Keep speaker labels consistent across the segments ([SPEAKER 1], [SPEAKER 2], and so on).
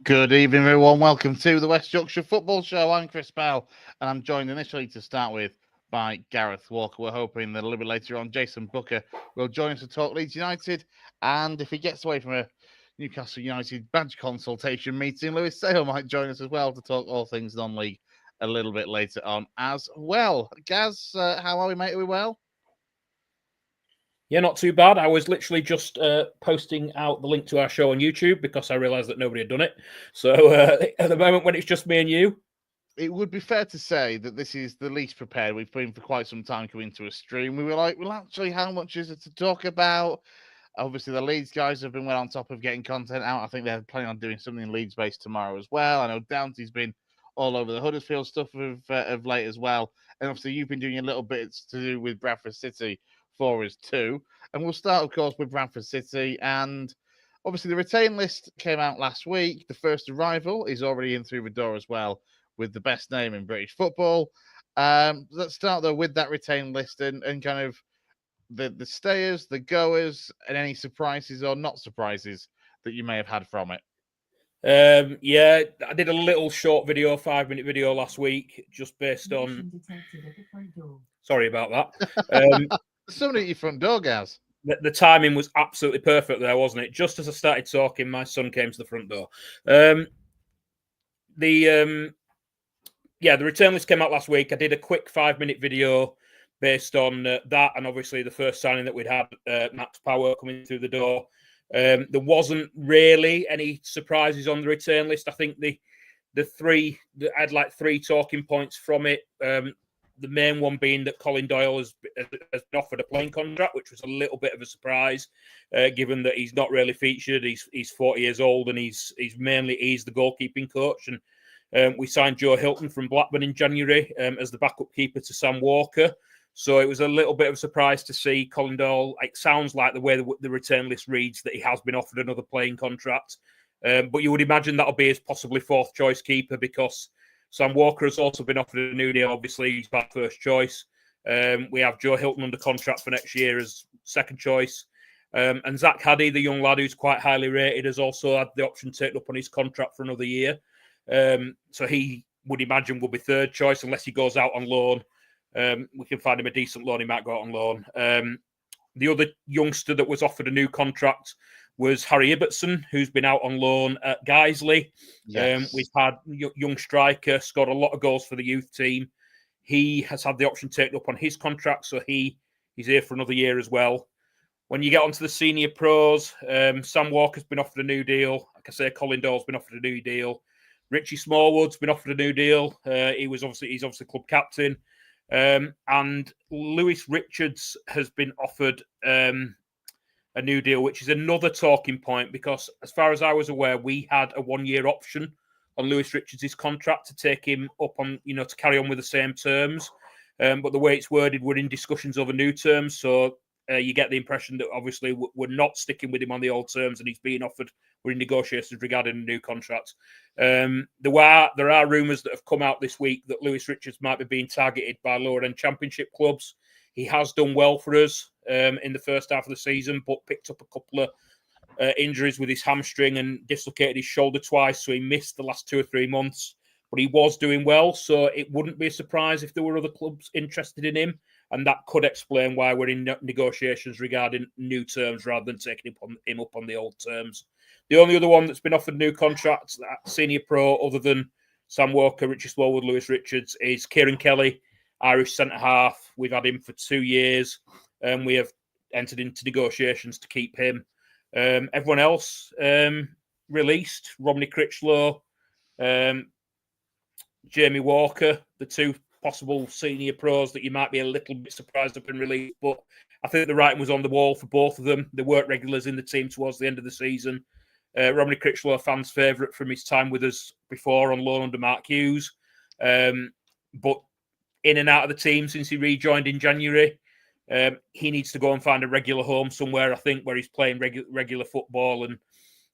[SPEAKER 1] Good evening, everyone. Welcome to the West Yorkshire Football Show. I'm Chris Bell, and I'm joined initially to start with by Gareth Walker. We're hoping that a little bit later on, Jayson Boocker will join us to talk Leeds United. And if he gets away from a Newcastle United badge consultation meeting, Lewis Sale might join us as well to talk all things non-league a little bit later on as well. Gaz, how are we, mate? Are we well?
[SPEAKER 2] Yeah, not too bad. I was literally just posting out the link to our show on YouTube because I realised that nobody had done it. So at the moment when it's just me and you,
[SPEAKER 1] it would be fair to say that this is the least prepared we've been for quite some time coming to a stream. We were like, well, actually, how much is it to talk about? Obviously, the Leeds guys have been well on top of getting content out. I think they're planning on doing something Leeds-based tomorrow as well. I know Downty's been all over the Huddersfield stuff of late as well. And obviously, you've been doing a little bits to do with Bradford City for us too. And we'll start, of course, with Bradford City. And obviously, the retain list came out last week. The first arrival is already in through the door as well, with the best name in British football. Let's start, though, with that retain list and kind of the stayers, the goers, and any surprises or not surprises that you may have had from it.
[SPEAKER 2] Yeah, I did a little short video, 5-minute video last week, just based on... Sorry about that.
[SPEAKER 1] Somebody at your front door, Gaz.
[SPEAKER 2] The timing was absolutely perfect there, wasn't it? Just as I started talking, my son came to the front door. The return list came out last week. I did a quick 5-minute video based on that, and obviously the first signing that we'd had, Max Power coming through the door. There wasn't really any surprises on the return list. I think I had like 3 talking points from it. The main one being that Colin Doyle has been offered a playing contract, which was a little bit of a surprise, given that he's not really featured. He's 40 years old, and he's the goalkeeping coach. And we signed Joe Hilton from Blackburn in January as the backup keeper to Sam Walker. So it was a little bit of a surprise to see Colin Doyle. It sounds like the way the return list reads that he has been offered another playing contract. But you would imagine that'll be his possibly 4th choice keeper, because Sam Walker has also been offered a new deal. Obviously, he's back first choice. We have Joe Hilton under contract for next year as 2nd choice. And Zach Haddy, the young lad who's quite highly rated, has also had the option taken up on his contract for another year. So he would imagine will be 3rd choice unless he goes out on loan. We can find him a decent loan. He might go out on loan. The other youngster that was offered a new contract was Harry Ibbotson, who's been out on loan at Guiseley. Yes. We've had young striker, scored a lot of goals for the youth team. He has had the option taken up on his contract, so he's here for another year as well. When you get onto the senior pros, Sam Walker's been offered a new deal. Like I say, Colin Doyle's been offered a new deal. Richie Smallwood's been offered a new deal. He's obviously club captain. And Lewis Richards has been offered a new deal, which is another talking point, because as far as I was aware, we had a 1-year option on Lewis Richards' contract to take him up on, to carry on with the same terms. But the way it's worded, we're in discussions over new terms. So you get the impression that obviously we're not sticking with him on the old terms, and he's being offered, we're in negotiations regarding a new contract. There are rumours that have come out this week that Lewis Richards might be being targeted by lower end championship clubs. He has done well for us in the first half of the season, but picked up a couple of injuries with his hamstring and dislocated his shoulder twice, so he missed the last 2 or 3 months. But he was doing well, so it wouldn't be a surprise if there were other clubs interested in him, and that could explain why we're in negotiations regarding new terms rather than taking him up on the old terms. The only other one that's been offered new contracts at senior pro, other than Sam Walker, Richie Smallwood, Lewis Richards, is Kieran Kelly, Irish centre-half. We've had him for 2 years, and we have entered into negotiations to keep him. Everyone else released: Romney Critchlow, Jamie Walker, the 2 possible senior pros that you might be a little bit surprised have been released. But I think the writing was on the wall for both of them. They weren't regulars in the team towards the end of the season. Romney Critchlow, a fan's favourite from his time with us before on loan under Mark Hughes. But in and out of the team since he rejoined in January. He needs to go and find a regular home somewhere, I think, where he's playing regular football and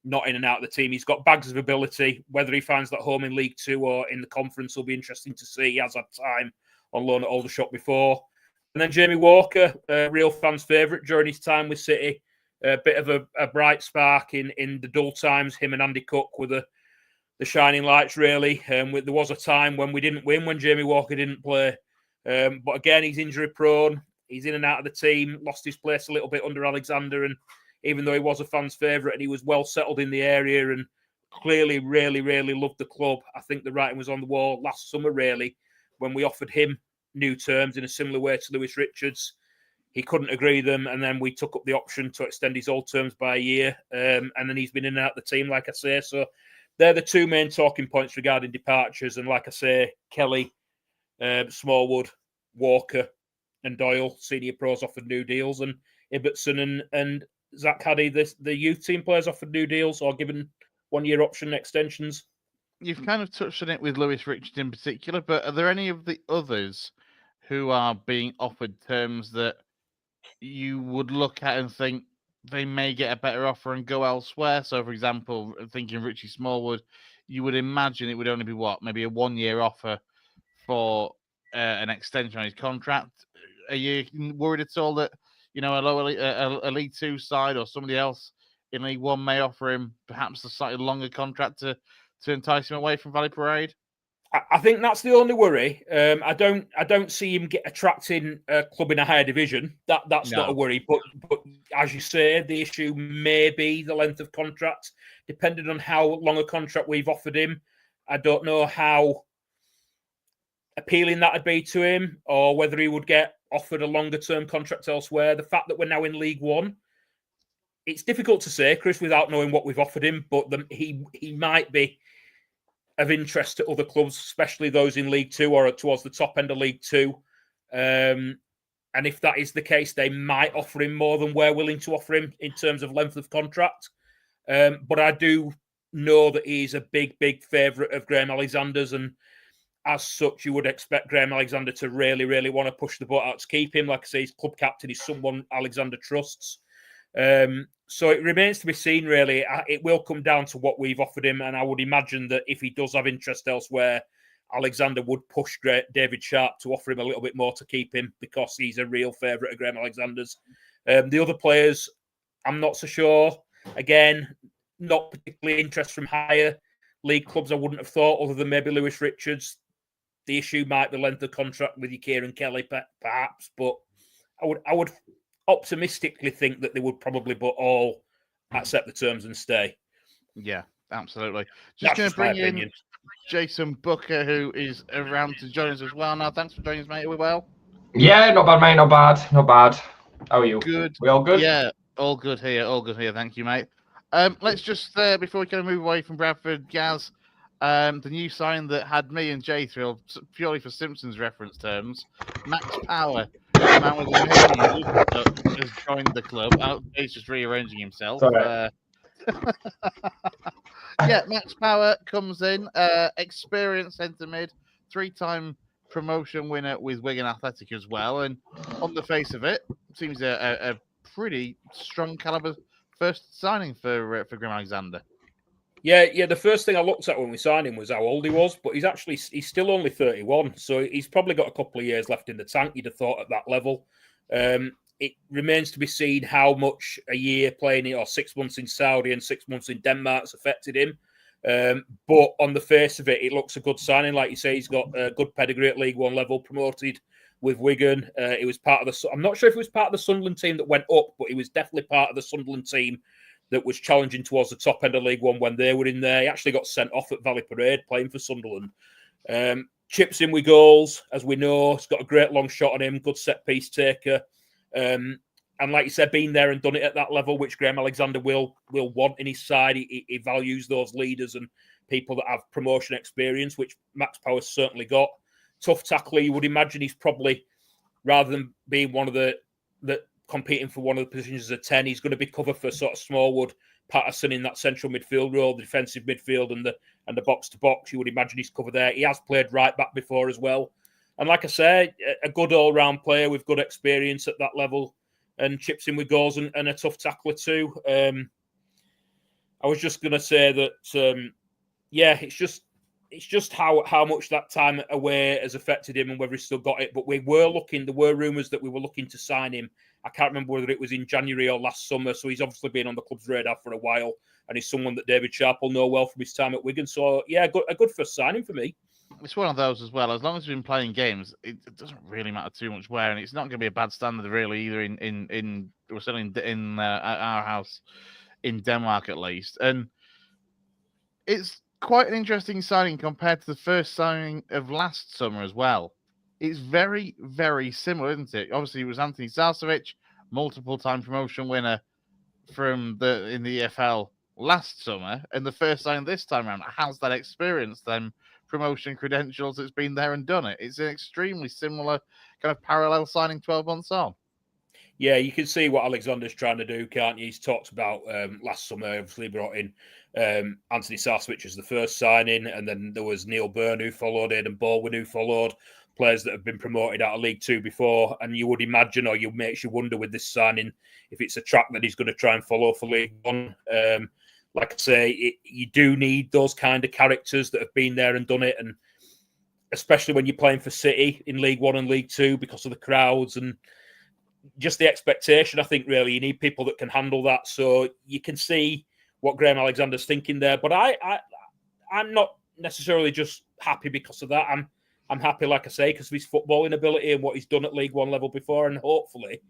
[SPEAKER 2] not in and out of the team. He's got bags of ability. Whether he finds that home in League Two or in the conference will be interesting to see. He has had time on loan at Aldershot before. And then Jamie Walker, a real fans' favourite during his time with City. A bit of a bright spark in the dull times. Him and Andy Cook were shining lights, really. There was a time when we didn't win, when Jamie Walker didn't play. But again, he's injury prone. He's in and out of the team, lost his place a little bit under Alexander. And even though he was a fan's favourite and he was well settled in the area and clearly really, really loved the club, I think the writing was on the wall last summer, really, when we offered him new terms in a similar way to Lewis Richards. He couldn't agree them, and then we took up the option to extend his old terms by a year. And then he's been in and out of the team, like I say. So they're the two main talking points regarding departures. And like I say, Kelly, Smallwood, Walker, and Doyle, senior pros, offered new deals, and Ibbotson and Zach Haddy, the youth team players, offered new deals or given 1-year option extensions.
[SPEAKER 1] You've kind of touched on it with Lewis Richards in particular, but are there any of the others who are being offered terms that you would look at and think they may get a better offer and go elsewhere? So, for example, thinking Richie Smallwood, you would imagine it would only be maybe a 1-year offer for an extension on his contract. Are you worried at all that a League Two side or somebody else in League One may offer him perhaps a slightly longer contract to entice him away from Valley Parade?
[SPEAKER 2] I think that's the only worry. I don't see him attracting a club in a higher division. That's not a worry. But as you say, the issue may be the length of contract, depending on how long a contract we've offered him. I don't know how appealing that would be to him, or whether he would get offered a longer term contract elsewhere. The fact that we're now in League One, it's difficult to say, Chris, without knowing what we've offered him. But he might be of interest to other clubs, especially those in League Two or towards the top end of League Two. And if that is the case, they might offer him more than we're willing to offer him in terms of length of contract. But I do know that he's a big, big favourite of Graham Alexander's, and as such, you would expect Graham Alexander to really, really want to push the boat out to keep him. Like I say, his club captain is someone Alexander trusts. So it remains to be seen, really. It will come down to what we've offered him, and I would imagine that if he does have interest elsewhere, Alexander would push David Sharp to offer him a little bit more to keep him, because he's a real favourite of Graham Alexander's. The other players, I'm not so sure. Again, not particularly interest from higher league clubs, I wouldn't have thought, other than maybe Lewis Richards. The issue might be length of contract with your Kieran Kelly, perhaps, but I would optimistically think that they would probably but all accept the terms and stay.
[SPEAKER 1] Yeah, absolutely. Just going to bring in Jayson Boocker, who is around to join us as well now. Thanks for joining us, mate. Are we well?
[SPEAKER 3] Yeah, not bad, mate. Not bad. Not bad. How are you?
[SPEAKER 1] Good.
[SPEAKER 3] We all good?
[SPEAKER 1] Yeah, all good here. All good here. Thank you, mate. Let's just, before we kind of move away from Bradford, Gaz, the new sign that had me and Jay thrilled purely for Simpsons reference terms, Max Power, the man with the name, has joined the club. He's just rearranging himself. Yeah, Max Power comes in, experienced centre mid, 3-time promotion winner with Wigan Athletic as well. And on the face of it, seems a pretty strong calibre first signing for Graham Alexander.
[SPEAKER 2] Yeah. The first thing I looked at when we signed him was how old he was, but he's still only 31, so he's probably got a couple of years left in the tank. You'd have thought at that level. It remains to be seen how much a year playing or 6 months in Saudi and 6 months in Denmark's affected him. But on the face of it, it looks a good signing. Like you say, he's got a good pedigree at League One level, promoted with Wigan. It was part of I'm not sure if it was part of the Sunderland team that went up, but he was definitely part of the Sunderland team that was challenging towards the top end of League One when they were in there. He actually got sent off at Valley Parade playing for Sunderland. Chips in with goals, as we know. He's got a great long shot on him, good set piece taker. And like you said, been there and done it at that level, which Graham Alexander will want in his side. He values those leaders and people that have promotion experience, which Max Power's certainly got. Tough tackler, you would imagine he's probably, rather than being one of the competing for one of the positions as a 10, he's going to be cover for sort of Smallwood, Patterson in that central midfield role, the defensive midfield and the box-to-box. You would imagine he's covered there. He has played right back before as well. And like I say, a good all-round player with good experience at that level and chips in with goals and a tough tackler too. I was just going to say that, it's just how much that time away has affected him and whether he's still got it. But there were rumours that we were looking to sign him. I can't remember whether it was in January or last summer. So he's obviously been on the club's radar for a while. and he's someone that David Sharp will know well from his time at Wigan. So, yeah, a good first signing for me.
[SPEAKER 1] It's one of those as well. As long as we've been playing games, it doesn't really matter too much where, and it's not going to be a bad standard really either. We're still in our house in Denmark at least, and it's quite an interesting signing compared to the first signing of last summer as well. It's very, very similar, isn't it? Obviously, it was Anthony Sarcevic, multiple-time promotion winner in the EFL last summer, and the first signing this time around. How's that experience? Them promotion credentials, it's been there and done it. It's an extremely similar kind of parallel signing 12 months on.
[SPEAKER 2] Yeah, you can see what Alexander's trying to do, can't you? He's talked about last summer, obviously brought in Anthony Sarcevic as the first signing, and then there was Neil Byrne who followed, Aidan Baldwin who followed, players that have been promoted out of League Two before, and you would imagine, or you makes you wonder with this signing, if it's a track that he's going to try and follow for League One. Like I say, you do need those kind of characters that have been there and done it, and especially when you're playing for City in League One and League Two because of the crowds and just the expectation. I think really you need people that can handle that. So you can see what Graham Alexander's thinking there. But I'm not necessarily just happy because of that. I'm happy, like I say, because of his footballing ability and what he's done at League One level before, and hopefully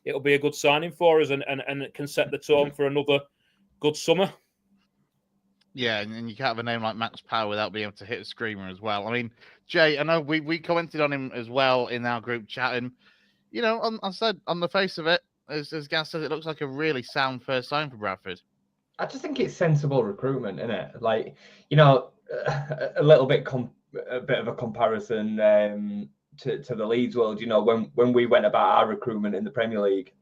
[SPEAKER 2] it'll be a good signing for us and it can set the tone for another good summer. Yeah,
[SPEAKER 1] and you can't have a name like Max Power without being able to hit a screamer as well. I mean, Jay, I know we commented on him as well in our group chat, and you know, I said on the face of it, as Gaz said, it looks like a really sound first sign for Bradford.
[SPEAKER 3] I just think it's sensible recruitment, isn't it? Like, you know, a little bit a bit of a comparison to the Leeds world. You know, when we went about our recruitment in the Premier League,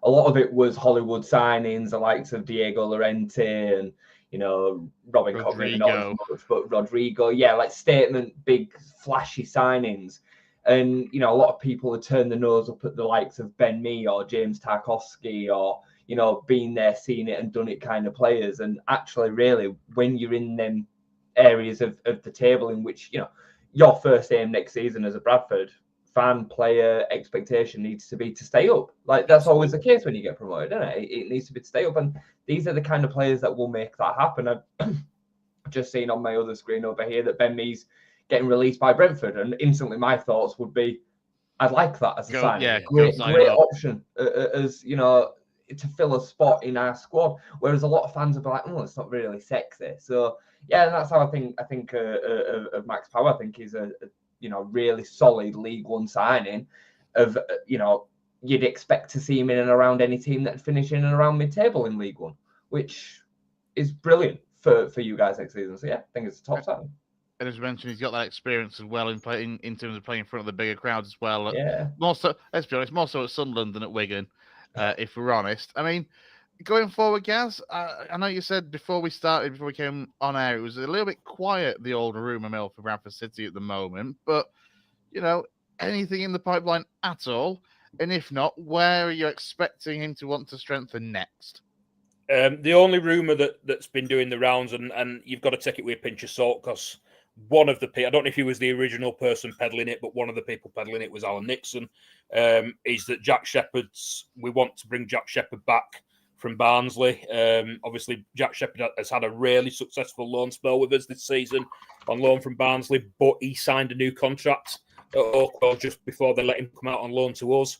[SPEAKER 3] a lot of it was Hollywood signings, the likes of Diego Llorente and, you know, Robin Cotton, not as much, but Rodrigo. Yeah, like statement, big, flashy signings. And, you know, a lot of people have turned the nose up at the likes of Ben Mee or James Tarkowski or, you know, being there, seeing it and done it kind of players. And actually, really, when you're in them areas of the table in which, you know, your first aim next season as a Bradford fan, player, expectation needs to be to stay up. Like, that's always the case when you get promoted, isn't it? It needs to be to stay up. And these are the kind of players that will make that happen. I've just seen on my other screen over here that Ben Mee's getting released by Brentford, and instantly my thoughts would be, I'd like that as a sign. Yeah, great option as, you know, to fill a spot in our squad. Whereas a lot of fans would be like, oh, it's not really sexy. So yeah, and that's how I think of Max Power. I think he's a you know, really solid League One signing of, you know, you'd expect to see him in and around any team that finish in and around mid-table in League One, which is brilliant for you guys next season. So yeah, I think it's a top signing.
[SPEAKER 1] And as you mentioned, he's got that experience as well in playing in terms of playing in front of the bigger crowds as well.
[SPEAKER 3] Yeah.
[SPEAKER 1] More so, let's be honest, more so at Sunderland than at Wigan, if we're honest. I mean, going forward, Gaz, I know you said before we came on air, it was a little bit quiet, the old rumour mill for Bradford City at the moment. But, you know, anything in the pipeline at all? And if not, where are you expecting him to want to strengthen next?
[SPEAKER 2] The only rumour that's been doing the rounds, and you've got to take it with a pinch of salt, because one of the people, I don't know if he was the original person peddling it, but one of the people peddling it was Alan Nixon, is that we want to bring Jack Shepherd back from Barnsley. Obviously, Jack Shepherd has had a really successful loan spell with us this season on loan from Barnsley, but he signed a new contract at Oakwell just before they let him come out on loan to us.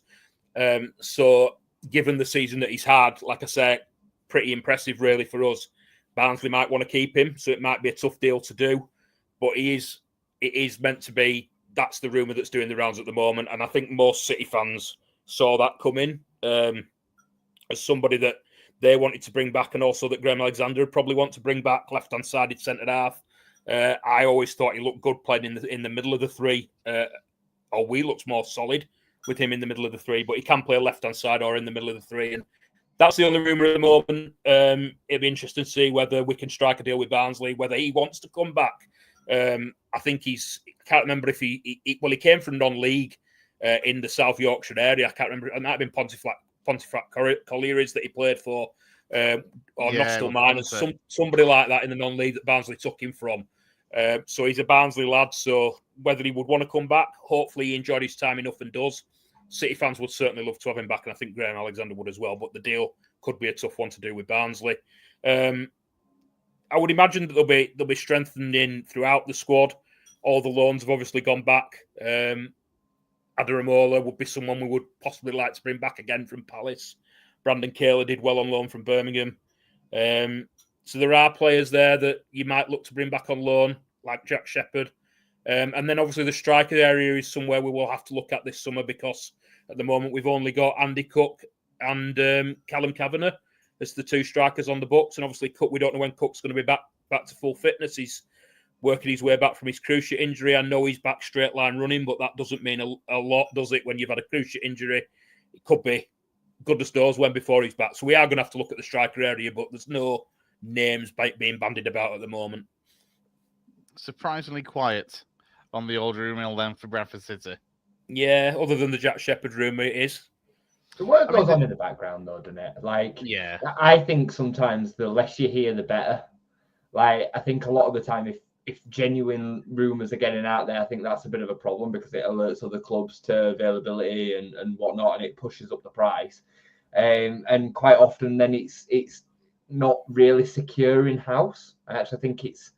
[SPEAKER 2] So given the season that he's had, like I say, pretty impressive really for us. Barnsley might want to keep him, so it might be a tough deal to do. But it is meant to be. That's the rumour that's doing the rounds at the moment. And I think most City fans saw that coming as somebody that they wanted to bring back, and also that Graham Alexander would probably want to bring back, left-hand sided centre-half. I always thought he looked good playing in the middle of the three. Or we looked more solid with him in the middle of the three, but he can play left-hand side or in the middle of the three. And that's the only rumour at the moment. It'd be interesting to see whether we can strike a deal with Barnsley, whether he wants to come back. I think I can't remember if he came from non-league in the South Yorkshire area. I can't remember. It might have been Pontefract Collieries that he played for, or Nostell Miners, somebody like that in the non-league that Barnsley took him from. So he's a Barnsley lad. So whether he would want to come back, hopefully he enjoyed his time enough and does. City fans would certainly love to have him back, and I think Graham Alexander would as well. But the deal could be a tough one to do with Barnsley. I would imagine that they'll be strengthening throughout the squad. All the loans have obviously gone back. Adaramola would be someone we would possibly like to bring back again from Palace. Brandon Kaler did well on loan from Birmingham. So there are players there that you might look to bring back on loan, like Jack Shepherd. And then obviously the striker area is somewhere we will have to look at this summer, because at the moment we've only got Andy Cook and Callum Kavanagh as the two strikers on the books. And obviously Cook, we don't know when Cook's going to be back to full fitness. He's working his way back from his cruciate injury. I know he's back straight line running, but that doesn't mean a lot, does it, when you've had a cruciate injury? It could be goodness knows when before he's back. So we are going to have to look at the striker area, but there's no names being bandied about at the moment.
[SPEAKER 1] Surprisingly quiet on the old rumour then for Bradford City.
[SPEAKER 2] Yeah, other than the Jack Shepherd rumour, it is.
[SPEAKER 3] The work goes on in the background, though, doesn't it? Like,
[SPEAKER 1] yeah,
[SPEAKER 3] I think sometimes the less you hear, the better. Like, I think a lot of the time, if genuine rumours are getting out there, I think that's a bit of a problem, because it alerts other clubs to availability and whatnot, and it pushes up the price. And quite often, then it's not really secure in house. I actually think it's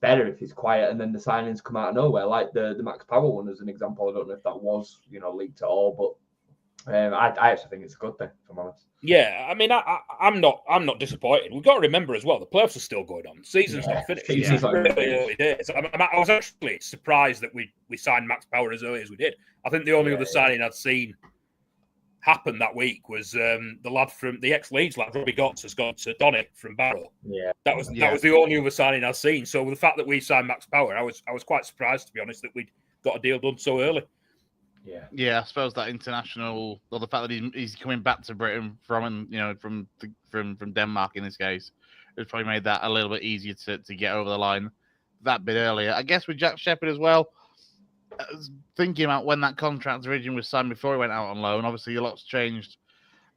[SPEAKER 3] better if it's quiet, and then the signings come out of nowhere, like the Max Power one as an example. I don't know if that was leaked at all, but I actually think it's a good thing, if I'm honest.
[SPEAKER 2] Yeah, I mean, I'm not disappointed. We've got to remember as well, the playoffs are still going on. Season's not finished. It's really early days. I was actually surprised that we signed Max Power as early as we did. I think the only other signing I'd seen happen that week was the lad from the ex-Leeds lad, Robbie Gotts, has gone to Donick from Barrow.
[SPEAKER 3] Yeah,
[SPEAKER 2] that was the only other signing I've seen. So with the fact that we signed Max Power, I was quite surprised, to be honest, that we'd got a deal done so early.
[SPEAKER 1] Yeah, I suppose that international, or the fact that he's coming back to Britain from Denmark in this case, has probably made that a little bit easier to get over the line that bit earlier. I guess with Jack Shepherd as well, thinking about when that contract originally was signed before he went out on loan, obviously a lot's changed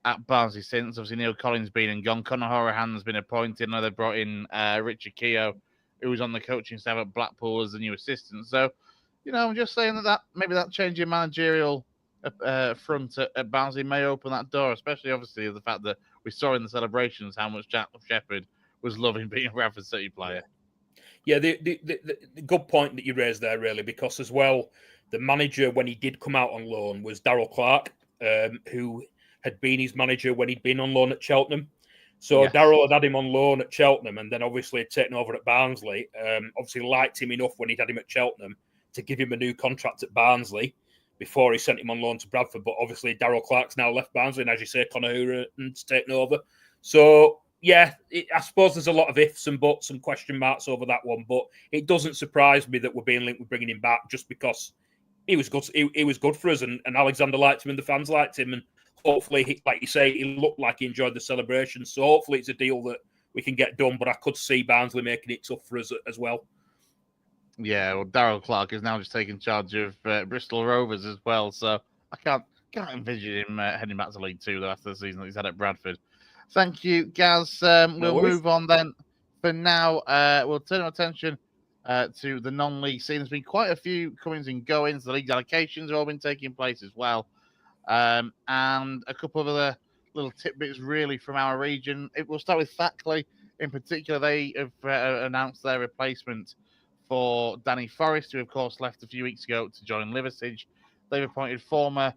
[SPEAKER 1] at Barnsley since. Obviously Neil Collins been and gone. Conor Horahan's been appointed. Now they brought in Richard Keogh, who was on the coaching staff at Blackpool as the new assistant. So, I'm just saying that maybe that change in managerial front at Barnsley may open that door, especially obviously the fact that we saw in the celebrations how much Jack Shepherd was loving being a Bradford City player.
[SPEAKER 2] Yeah, the good point that you raised there, really, because as well, the manager when he did come out on loan was Darryl Clark, who had been his manager when he'd been on loan at Cheltenham. So yes. Darryl had him on loan at Cheltenham, and then obviously had taken over at Barnsley. Obviously liked him enough when he'd had him at Cheltenham to give him a new contract at Barnsley before he sent him on loan to Bradford. But obviously Darryl Clark's now left Barnsley, and as you say, Conor Horahan's taken over. So yeah, I suppose there's a lot of ifs and buts and question marks over that one, but it doesn't surprise me that we're being linked with bringing him back, just because he was good. He was good for us, and Alexander liked him, and the fans liked him, and hopefully, like you say, he looked like he enjoyed the celebration. So hopefully, it's a deal that we can get done. But I could see Barnsley making it tough for us as well.
[SPEAKER 1] Yeah, well, Darryl Clark is now just taking charge of Bristol Rovers as well, so I can't envision him heading back to League Two though after the season that he's had at Bradford. Thank you, Gaz. We'll move on then. For now, we'll turn our attention to the non-league scene. There's been quite a few comings and goings. The league allocations have all been taking place as well. And a couple of other little tidbits really from our region. We'll start with THACKLEY. In particular, they have announced their replacement for Danny Forrest, who of course left a few weeks ago to join Liversidge. They've appointed former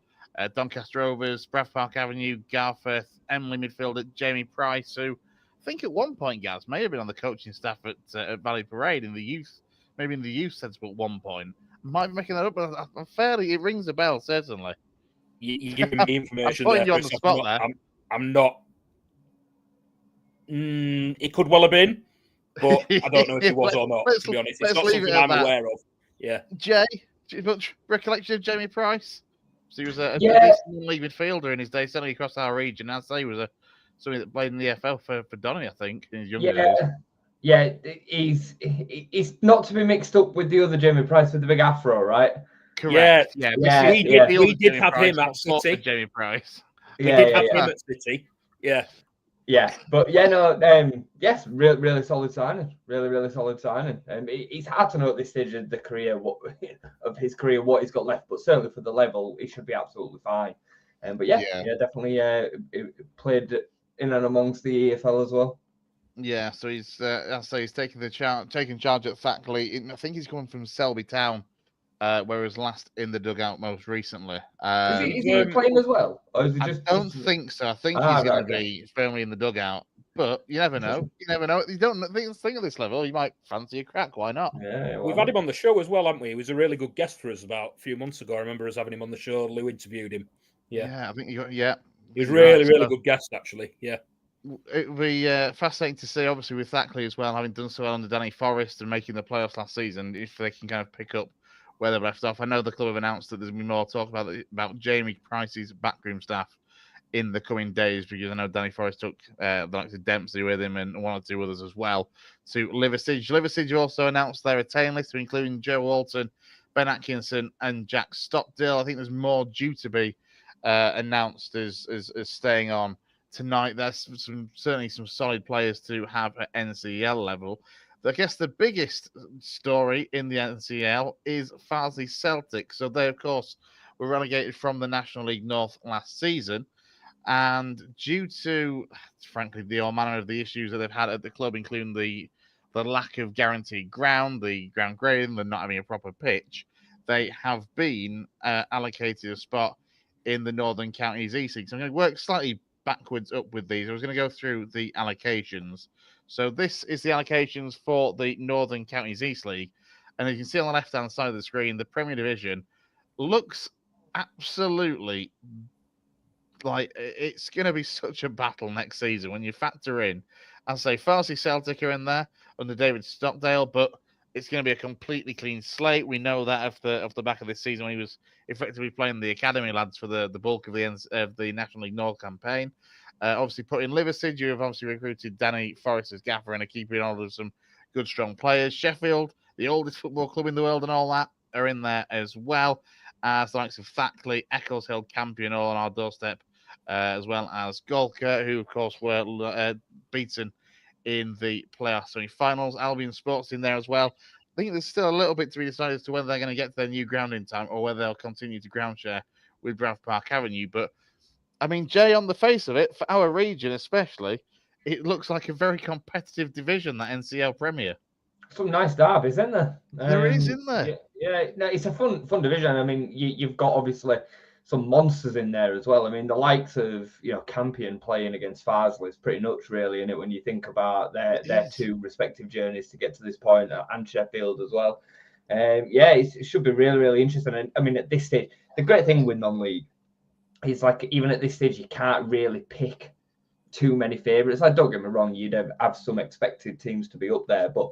[SPEAKER 1] Doncaster Rovers, Bradford Park Avenue, Gareth, Emily midfielder Jamie Price, who I think at one point, Gaz, may have been on the coaching staff at Valley Parade in the youth, maybe in the youth sense, but at one point. I might be making that up, but it rings a bell, certainly.
[SPEAKER 2] You're giving me information.
[SPEAKER 1] I'm putting you on the spot there.
[SPEAKER 2] I'm not. It could well have been, but I don't know if it was or not, to be honest. It's not something I'm aware of. Yeah.
[SPEAKER 1] Jay, do you have much recollection of Jamie Price? So he was a decent league midfielder in his day, certainly across our region. I'd say he was somebody that played in the EFL for Donny, I think, in his younger days.
[SPEAKER 3] Yeah, he's not to be mixed up with the other Jamie Price with the big afro, right?
[SPEAKER 1] Correct.
[SPEAKER 2] We did have him at City.
[SPEAKER 1] Jamie Price.
[SPEAKER 2] We did have him at City. Yeah.
[SPEAKER 3] Yeah, but yes, really solid signing. Really solid signing. It's hard to know at this stage of the career what he's got left, but certainly for the level, he should be absolutely fine. But definitely played in and amongst the EFL as well.
[SPEAKER 1] Yeah, so he's I say he's taking charge at THACKLEY. I think he's coming from Selby Town, where he was last in the dugout most recently.
[SPEAKER 3] Is he playing as well, or is he
[SPEAKER 1] I
[SPEAKER 3] just?
[SPEAKER 1] don't think so. I think he's going to be firmly in the dugout, but you never know. You never know. You don't think at this level. You might fancy a crack. Why not?
[SPEAKER 3] Yeah,
[SPEAKER 2] we've had him on the show as well, haven't we? He was a really good guest for us about a few months ago. I remember us having him on the show. Lou interviewed him. Yeah,
[SPEAKER 1] I think yeah.
[SPEAKER 2] He was really good guest, actually. Yeah.
[SPEAKER 1] It'll be fascinating to see, obviously, with THACKLEY as well, having done so well under Danny Forrest and making the playoffs last season, if they can kind of pick up where they left off. I know the club have announced that there's going to be more talk about Jamie Price's backroom staff in the coming days, because I know Danny Forrest took the likes of Dempsey with him and one or two others as well to Liversidge. Liversidge also announced their retain list, including Joe Walton, Ben Atkinson, and Jack Stockdale. I think there's more due to be announced as staying on tonight. There's certainly some solid players to have at NCEL level. I guess the biggest story in the NCEL is FARSLEY CELTIC. So they, of course, were relegated from the National League North last season. And due to, frankly, the all manner of the issues that they've had at the club, including the lack of guaranteed ground, the ground grading, the not having a proper pitch, they have been allocated a spot in the Northern Counties East League. So I'm going to work slightly backwards up with these. I was going to go through the allocations. So this is the allocations for the Northern Counties East League. And as you can see on the left-hand side of the screen, the Premier Division looks absolutely like it's going to be such a battle next season when you factor in, I'll say FARSLEY CELTIC are in there under David Stockdale, but it's going to be a completely clean slate. We know that off the back of this season when he was effectively playing the academy lads for the bulk of the National League North campaign. Obviously, put in Liversidge, you have obviously recruited Danny Forrest as gaffer and are keeping all of some good, strong players. Sheffield, the oldest football club in the world and all that, are in there as well. As the likes of THACKLEY, Eccleshill, Campion, all on our doorstep, as well as Golker, who, of course, were beaten in the playoff semi-finals. Albion Sports in there as well. I think there's still a little bit to be decided as to whether they're going to get to their new ground in time or whether they'll continue to ground share with Bradford Park Avenue. But, I mean, Jay, on the face of it, for our region especially, it looks like a very competitive division, that NCL Premier.
[SPEAKER 3] Some nice derbies, isn't there?
[SPEAKER 1] There is, isn't there?
[SPEAKER 3] Yeah. No, it's a fun division. I mean, you've got obviously some monsters in there as well. I mean, the likes of Campion playing against FARSLEY is pretty nuts, really, isn't it? When you think about their two respective journeys to get to this point, and Sheffield as well. It should be really, really interesting. And I mean, at this stage, the great thing with non-league is like even at this stage, you can't really pick too many favourites. Like, don't get me wrong, you'd have some expected teams to be up there, but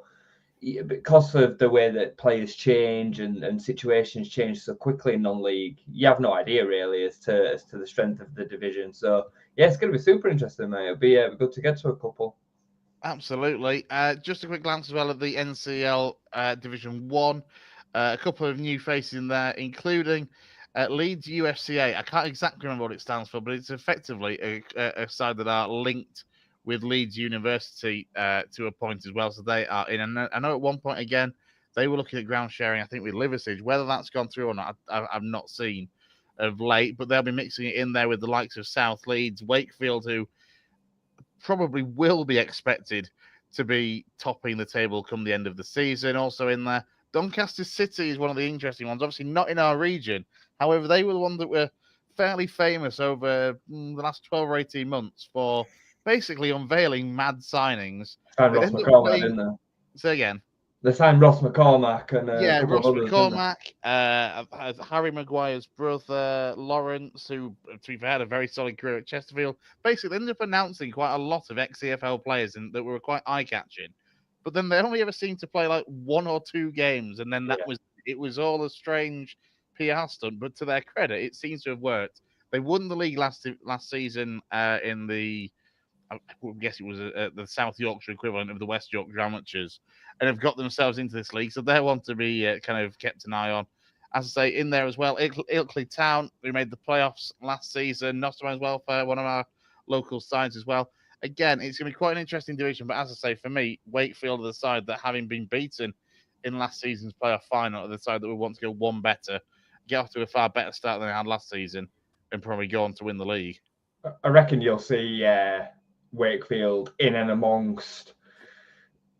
[SPEAKER 3] because of the way that players change and situations change so quickly in non-league, you have no idea really as to the strength of the division. So yeah, it's going to be super interesting, mate. It'll be good to get to a couple.
[SPEAKER 1] Absolutely. Just a quick glance as well at the NCL Division 1. A couple of new faces in there, including Leeds UFCA. I can't exactly remember what it stands for, but it's effectively a side that are linked with Leeds University to a point as well. So they are in. And I know at one point, again, they were looking at ground sharing, I think, with Liversidge. Whether that's gone through or not, I've not seen of late. But they'll be mixing it in there with the likes of South Leeds, Wakefield, who probably will be expected to be topping the table come the end of the season. Also in there, Doncaster City is one of the interesting ones. Obviously not in our region. However, they were the ones that were fairly famous over the last 12 or 18 months for basically unveiling mad signings.
[SPEAKER 3] And Ross McCormack, didn't they?
[SPEAKER 1] Say again.
[SPEAKER 3] They signed Ross McCormack and a couple
[SPEAKER 1] Ross
[SPEAKER 3] of others,
[SPEAKER 1] McCormack, Harry Maguire's brother Lawrence, who to be fair had a very solid career at Chesterfield. Basically, they ended up announcing quite a lot of ex-CFL players that were quite eye-catching. But then they only ever seemed to play like one or two games, and then it was all a strange PR stunt. But to their credit, it seems to have worked. They won the league last season in the, I guess it was the South Yorkshire equivalent of the West Yorkshire Amateurs, and have got themselves into this league. So they're one to be kind of kept an eye on. As I say, in there as well, Ilkley Town, who made the playoffs last season, Nottingham as well for one of our local sides as well. Again, it's going to be quite an interesting division. But as I say, for me, Wakefield are the side that, having been beaten in last season's playoff final, are the side that we want to go one better, get off to a far better start than they had last season, and probably go on to win the league.
[SPEAKER 3] I reckon you'll see Wakefield in and amongst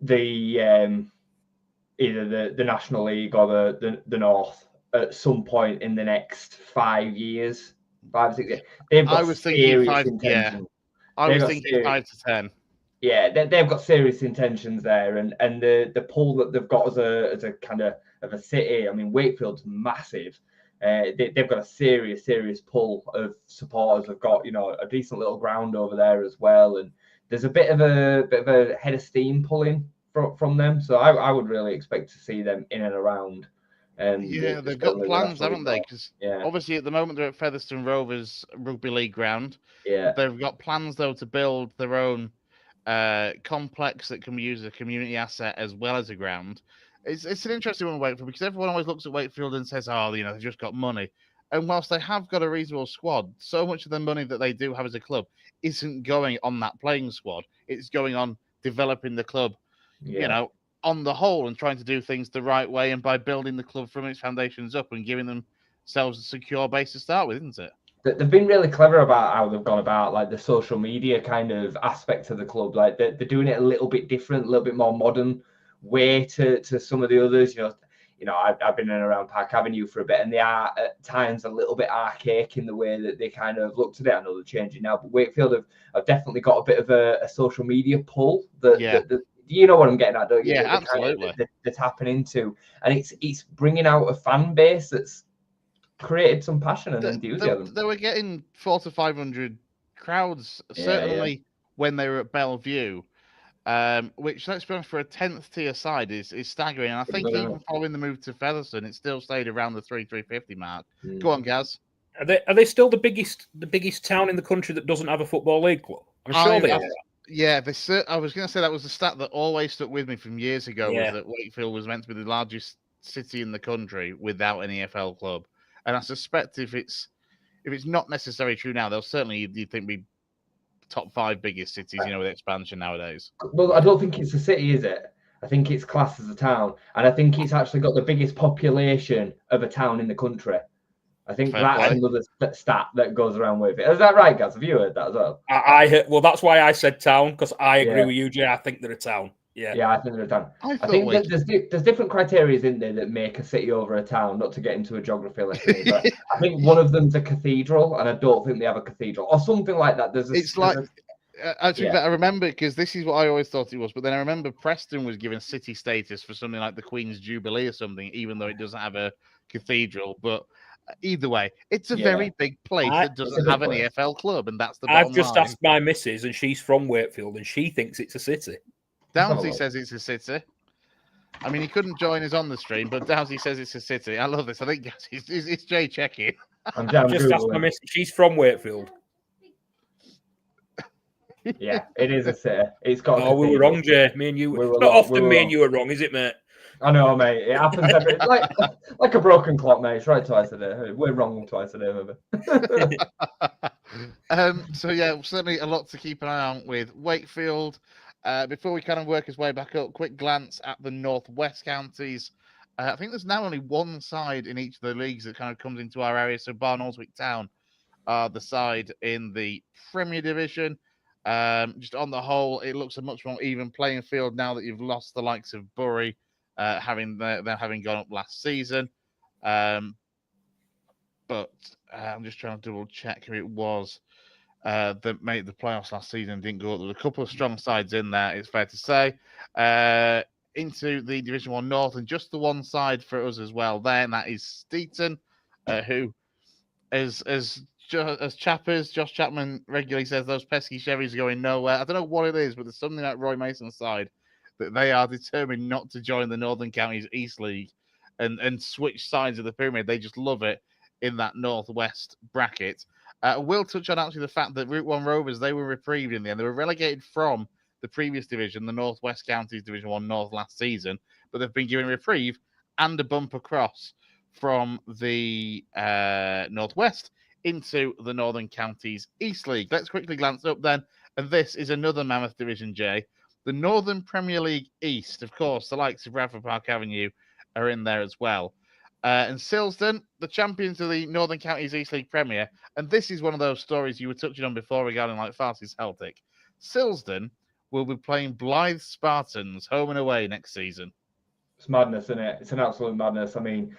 [SPEAKER 3] the either the National League or the North at some point in the next 5 years, 5 6 years. They've got serious intentions.
[SPEAKER 1] I was thinking 5 to 10.
[SPEAKER 3] Yeah, they've got serious intentions there, and the pull that they've got as a kind of a city. I mean, Wakefield's massive. They've got a serious pull of supporters. They've got, you know, a decent little ground over there as well, and there's a bit of a head of steam pulling from them. So I would really expect to see them in and around.
[SPEAKER 1] Yeah, they've got plans, haven't they? Because obviously at the moment they're at Featherstone Rovers Rugby League ground.
[SPEAKER 3] Yeah,
[SPEAKER 1] they've got plans though to build their own complex that can be used as a community asset as well as a ground. It's an interesting one, Wakefield, because everyone always looks at Wakefield and says, "Oh, you know, they've just got money." And whilst they have got a reasonable squad, so much of the money that they do have as a club isn't going on that playing squad. It's going on developing the club, you know, on the whole, and trying to do things the right way, and by building the club from its foundations up and giving themselves a secure base to start with, isn't it?
[SPEAKER 3] They've been really clever about how they've gone about like the social media kind of aspect of the club. Like they're doing it a little bit different, a little bit more modern way to some of the others. You know, I've been in and around Park Avenue for a bit, and they are at times a little bit archaic in the way that they kind of looked at it. I know they're changing now, but Wakefield have definitely got a bit of a social media pull. That you know what I'm getting at, don't you?
[SPEAKER 1] Yeah, absolutely.
[SPEAKER 3] That's happening into, and it's bringing out a fan base that's created some passion and enthusiasm.
[SPEAKER 1] They were getting 400 to 500 crowds, certainly when they were at Bellevue. Which, let's be honest, for a 10th tier side is staggering. And I think even following the move to Featherstone, it still stayed around the 350 mark. Go on, Gaz.
[SPEAKER 2] Are they still the biggest town in the country that doesn't have a football league club? I'm sure they are.
[SPEAKER 1] Yeah, I was going to say that was the stat that always stuck with me from years ago, was that Wakefield was meant to be the largest city in the country without an EFL club. And I suspect if it's not necessarily true now, they'll certainly, you'd think, be top 5 biggest cities, you know, with expansion nowadays.
[SPEAKER 3] Well, I don't think it's a city, is it? I think it's classed as a town, and I think it's actually got the biggest population of a town in the country. I think that's another stat that goes around with it. Is that right, guys? Have you heard that as well?
[SPEAKER 2] I heard, well, that's why I said town, because I agree with you, Jay. I think they're a town.
[SPEAKER 3] Yeah, I think they're a town. I think that there's different criteria in there that make a city over a town. Not to get into a geography lesson, but I think one of them's a cathedral, and I don't think they have a cathedral or something like that.
[SPEAKER 1] I remember, because this is what I always thought it was, but then I remember Preston was given city status for something like the Queen's Jubilee or something, even though it doesn't have a cathedral. But either way, it's a very big place that doesn't have an EFL club, and that's the bottom
[SPEAKER 2] I've just asked my missus, and she's from Wakefield, and she thinks it's a city.
[SPEAKER 1] Downsy says it's a city. I mean, he couldn't join us on the stream, but Dowsy says it's a city. I love this. I think it's Jay checking.
[SPEAKER 3] I'm just
[SPEAKER 2] asked my missus. She's from Wakefield.
[SPEAKER 3] Yeah, it is a city. It's got.
[SPEAKER 2] Oh, we were wrong, Jay. Me and you. Not often me and you are wrong, is it, mate?
[SPEAKER 3] I know, mate. It happens every like a broken clock, mate. It's right twice a day. We're wrong twice a day, maybe.
[SPEAKER 1] So yeah, certainly a lot to keep an eye on with Wakefield. Before we kind of work his way back up, quick glance at the Northwest counties. I think there's now only one side in each of the leagues that kind of comes into our area. So Barnoldswick Town are the side in the Premier Division. Just on the whole, it looks a much more even playing field now that you've lost the likes of Bury, having gone up last season. But I'm just trying to double check who it was that made the playoffs last season and didn't go up. There was a couple of strong sides in there, it's fair to say. Into the Division 1 North, and just the one side for us as well there, and that is Steeton, who, as Chappers, Josh Chapman regularly says, those pesky Chevys are going nowhere. I don't know what it is, but there's something like Roy Mason's side that they are determined not to join the Northern Counties East League and switch sides of the pyramid. They just love it in that Northwest bracket. We'll touch on actually the fact that Route 1 Rovers, they were reprieved in the end. They were relegated from the previous division, the Northwest Counties Division 1 North last season, but they've been given reprieve and a bump across from the Northwest into the Northern Counties East League. Let's quickly glance up then, and this is another mammoth division, Jay. The Northern Premier League East, of course, the likes of Bradford Park Avenue are in there as well. And Silsden, the champions of the Northern Counties East League Premier. And this is one of those stories you were touching on before regarding like FARSLEY Celtic. Silsden will be playing Blythe Spartans home and away next season.
[SPEAKER 3] It's madness, isn't it? It's an absolute madness. I mean,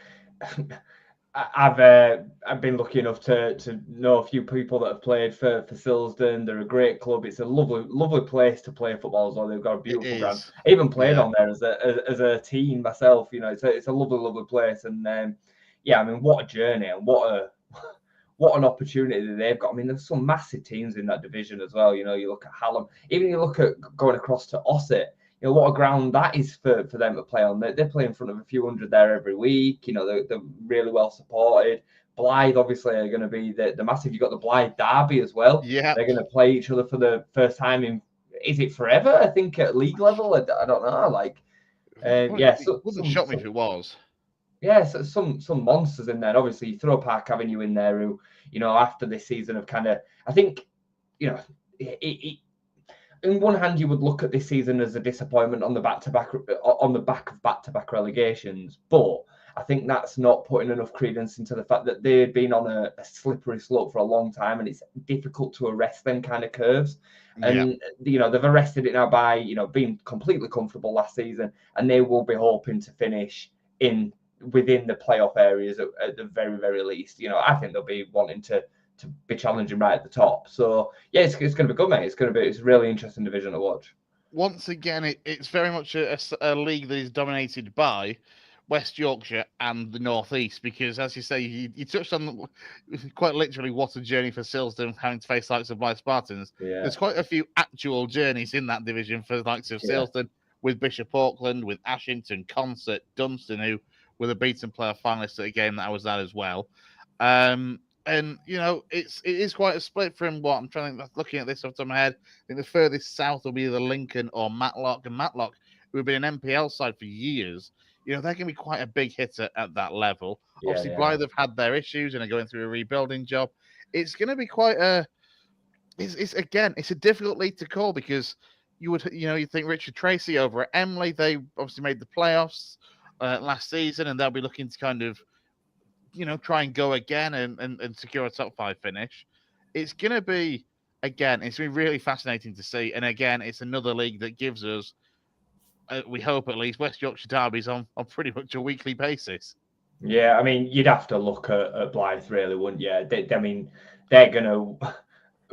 [SPEAKER 3] I've been lucky enough to know a few people that have played for Silsden. They're a great club. It's a lovely place to play football as well. They've got a beautiful ground. I even played on there as a teen myself. You know, it's a lovely place. And yeah, I mean, what a journey and what an opportunity that they've got. I mean, there's some massive teams in that division as well. You know, you look at Hallam, even you look at going across to Ossett. You know, what a ground that is for them to play on. They play in front of a few hundred there every week. You know, they're really well supported. Blythe, obviously, are going to be the massive. You've got the Blythe Derby as well.
[SPEAKER 1] Yeah.
[SPEAKER 3] They're going to play each other for the first time in, is it forever? I think at league level. I don't know. Like, yeah.
[SPEAKER 1] It wouldn't shock me if it was.
[SPEAKER 3] Yeah, so some monsters in there. And obviously, you throw Park Avenue in there who, you know, after this season have kind of, I think, you know, in one hand, you would look at this season as a disappointment on the back of back-to-back relegations, but I think that's not putting enough credence into the fact that they've been on a slippery slope for a long time, and it's difficult to arrest them kind of curves. And you know, they've arrested it now by, you know, being completely comfortable last season, and they will be hoping to finish within the playoff areas at the very, very least. You know, I think they'll be wanting to be challenging right at the top. So yeah, it's going to be good, mate. It's a really interesting division to watch.
[SPEAKER 1] Once again, it's very much a league that is dominated by West Yorkshire and the North East, because as you say, you touched on quite literally what a journey for Silsden having to face likes of Blythe Spartans.
[SPEAKER 3] Yeah.
[SPEAKER 1] There's quite a few actual journeys in that division for the likes of Silsden, with Bishop Auckland, with Ashington, Concert, Dunstan, who were the beaten player finalists at a game that I was at as well. And you know, it is quite a split from what I'm trying to think. Looking at this off the top of my head, I think the furthest south will be either Lincoln or Matlock. And Matlock, who have been an NPL side for years, you know, they're going to be quite a big hitter at that level. Obviously, Blythe have had their issues and are going through a rebuilding job. It's going to be quite a. It's a difficult league to call, because you think Richard Tracy over at Emley, they obviously made the playoffs last season, and they'll be looking to kind of, you know, try and go again and secure a top 5 finish. It's going to be, again, it's been really fascinating to see. And again, it's another league that gives us, we hope at least, West Yorkshire derbies on pretty much a weekly basis.
[SPEAKER 3] Yeah, I mean, you'd have to look at Blythe, really, wouldn't you? I mean, they're going to...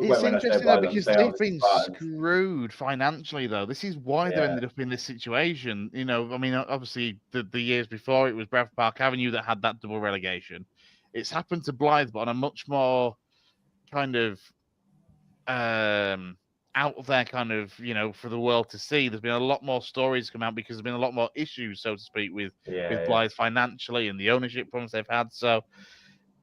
[SPEAKER 1] It's interesting, though, because they've been screwed financially, though. This is why they've ended up in this situation. You know, I mean, obviously, the years before, it was Bradford Park Avenue that had that double relegation. It's happened to Blythe, but on a much more kind of out there kind of, you know, for the world to see. There's been a lot more stories come out because there's been a lot more issues, so to speak, with Blythe financially and the ownership problems they've had. So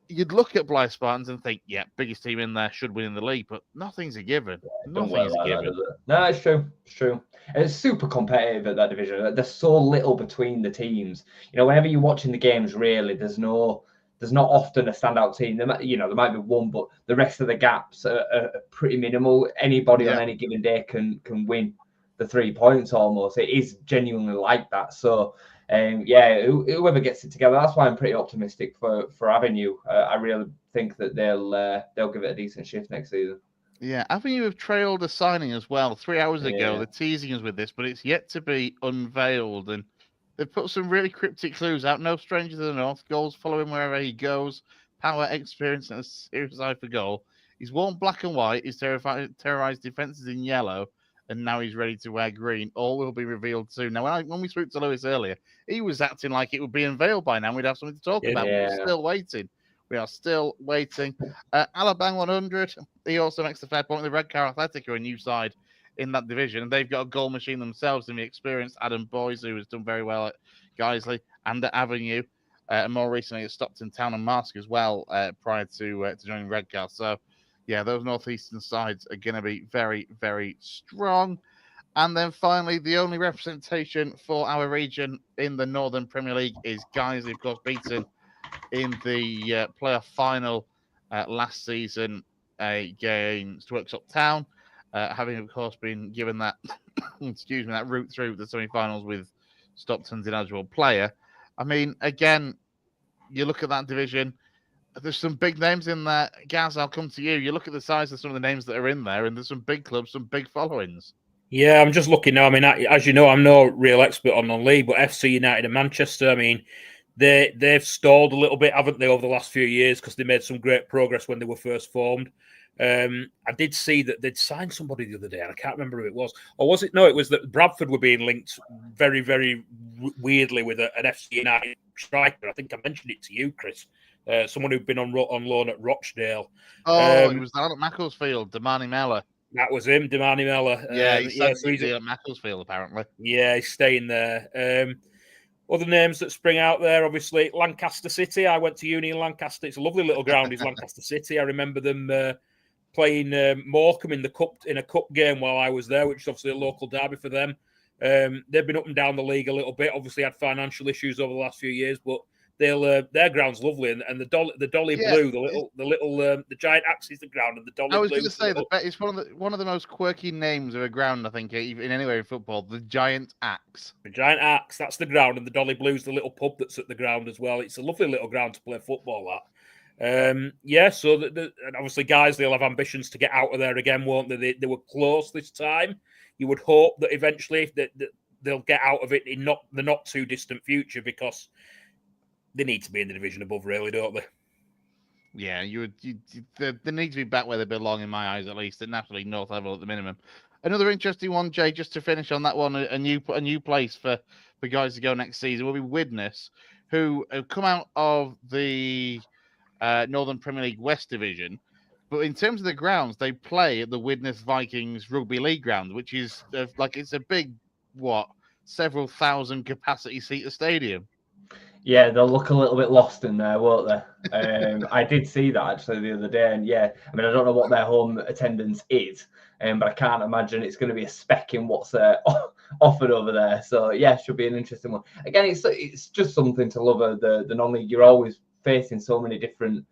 [SPEAKER 1] you'd look at Blythe Spartans and think, yeah, biggest team in there, should win in the league, but nothing's a given. Nothing's a given.
[SPEAKER 3] No, it's true. It's true. And it's super competitive at that division. There's so little between the teams. You know, whenever you're watching the games, really, there's not often a standout team. There might be one, but the rest of the gaps are pretty minimal. Anybody on any given day can win the 3 points almost. It is genuinely like that. So, whoever gets it together, that's why I'm pretty optimistic for Avenue. I really think that they'll give it a decent shift next season.
[SPEAKER 1] Yeah, Avenue have trailed a signing as well 3 hours ago. They're teasing us with this, but it's yet to be unveiled. And they've put some really cryptic clues out. No stranger to the north. Goals follow him wherever he goes. Power, experience, and a serious eye for goal. He's worn black and white. He's terrorized defenses in yellow. And now he's ready to wear green. All will be revealed soon. Now, when we spoke to Lewis earlier, he was acting like it would be unveiled by now. We'd have something to talk about. We're still waiting. We are still waiting. Alabang 100. He also makes the fair point. The Red Car Athletic are a new side in that division. And they've got a goal machine themselves in the experienced Adam Boys, who has done very well at Guiseley and at Avenue. And more recently at Stockton Town and Marsk as well, prior to joining Red Car. So, yeah, those northeastern sides are going to be very, very strong. And then finally, the only representation for our region in the Northern Premier League is Guiseley, of course, beaten in the playoff final last season against Worksop Town, having, of course, been given that, that route through the semi-finals with Stockton's ineligible player. I mean, again, you look at that division, There's some big names in there. Gaz, I'll come to you. You look at the size of some of the names that are in there, and there's some big clubs, some big followings.
[SPEAKER 2] Yeah, I'm just looking now. I mean, as you know, I'm no real expert on non-league, but FC United and Manchester, I mean, they've stalled a little bit, haven't they, over the last few years, because they made some great progress when they were first formed. I did see that they'd signed somebody the other day, and I can't remember who it was. Or was it? No, it was that Bradford were being linked very, very weirdly with an FC United striker. I think I mentioned it to you, Chris. Someone who'd been on loan at Rochdale.
[SPEAKER 1] Oh, it was down at Macclesfield, Damani Mellor.
[SPEAKER 2] That was him, Damani Mellor.
[SPEAKER 1] Yeah, so he's at Macclesfield, apparently.
[SPEAKER 2] Yeah, he's staying there. Other names that spring out there, obviously, Lancaster City. I went to uni in Lancaster. It's a lovely little ground, is Lancaster City. I remember them playing Morecambe in a cup game while I was there, which is obviously a local derby for them. They've been up and down the league a little bit. Obviously, had financial issues over the last few years, but their ground's lovely, and the dolly blue, the giant axe is the ground, and the dolly blue.
[SPEAKER 1] I was going to say it's one of the most quirky names of a ground, I think, in anywhere in football. The giant axe.
[SPEAKER 2] The giant axe, that's the ground, and the dolly blue's the little pub that's at the ground as well. It's a lovely little ground to play football at. So and obviously, guys, they'll have ambitions to get out of there again, won't they? They were close this time. You would hope that eventually they'll get out of it in the not too distant future, because they need to be in the division above, really, don't they?
[SPEAKER 1] Yeah, they need to be back where they belong, in my eyes, at least, at naturally North level at the minimum. Another interesting one, Jay, just to finish on that one, a new place for guys to go next season will be Widnes, who have come out of the Northern Premier League West Division. But in terms of the grounds, they play at the Widnes Vikings Rugby League ground, which is it's a big, several thousand capacity seater stadium.
[SPEAKER 3] Yeah, they'll look a little bit lost in there, won't they? I did see that actually the other day, and yeah, I mean, I don't know what their home attendance is, but I can't imagine it's going to be a speck in what's offered over there. So yeah, should be an interesting one. Again, it's just something to love. The non-league, you're always facing so many different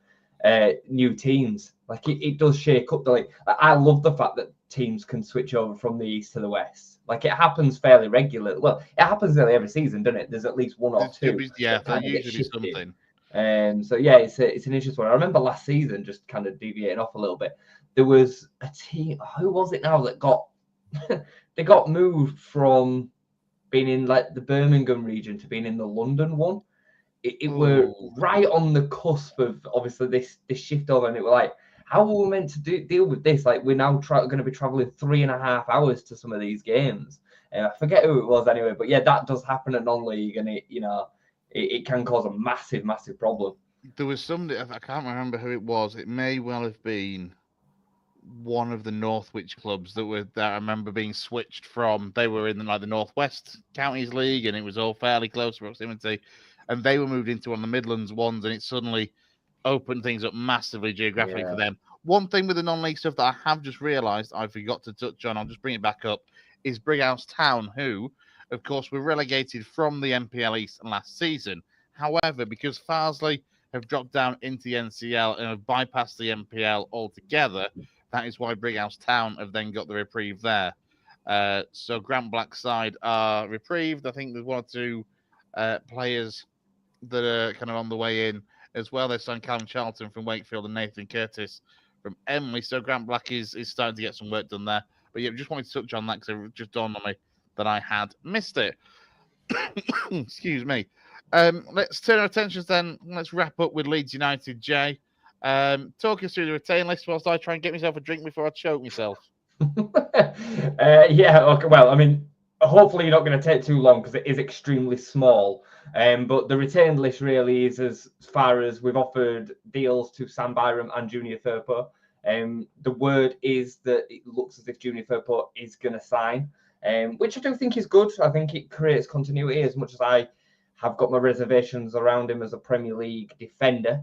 [SPEAKER 3] new teams. Like it does shake up the league. I love the fact that teams can switch over from the east to the west. Like it happens fairly regularly. Well, it happens nearly every season, doesn't it? There's at least one or two.
[SPEAKER 1] There usually be something.
[SPEAKER 3] So yeah, it's an interesting one. I remember last season, just kind of deviating off a little bit. There was a team. Who was it now that got they got moved from being in like the Birmingham region to being in the London one? It were right on the cusp of obviously this shift over, and it were like, how are we meant to deal with this? Like we're now going to be traveling 3.5 hours to some of these games. I forget who it was anyway, but yeah, that does happen at non-league, and it can cause a massive, massive problem.
[SPEAKER 1] There was somebody, I can't remember who it was. It may well have been one of the Northwich clubs that I remember being switched from. They were in the Northwest Counties League, and it was all fairly close proximity, and they were moved into one of the Midlands ones, and it suddenly opened things up massively geographically for them. One thing with the non-league stuff that I have just realised I forgot to touch on, I'll just bring it back up, is Brighouse Town, who, of course, were relegated from the NPL East last season. However, because Farsley have dropped down into the NCEL and have bypassed the NPL altogether, that is why Brighouse Town have then got the reprieve there. So Grant Black's side are reprieved. I think there's one or two players that are kind of on the way in as well. They've signed Callum Charlton from Wakefield and Nathan Curtis from Emily. So Grant Black is starting to get some work done there. But yeah, just wanted to touch on that because it just dawned on me that I had missed it. Excuse me. Let's turn our attentions then. Let's wrap up with Leeds United, Jay. Talk us through the retain list whilst I try and get myself a drink before I choke myself.
[SPEAKER 3] Yeah, okay. Well, I mean, hopefully you're not going to take too long because it is extremely small. But the retained list really is as far as we've offered deals to Sam Byram and Junior Firpo. The word is that it looks as if Junior Firpo is going to sign, which I do think is good. I think it creates continuity, as much as I have got my reservations around him as a Premier League defender.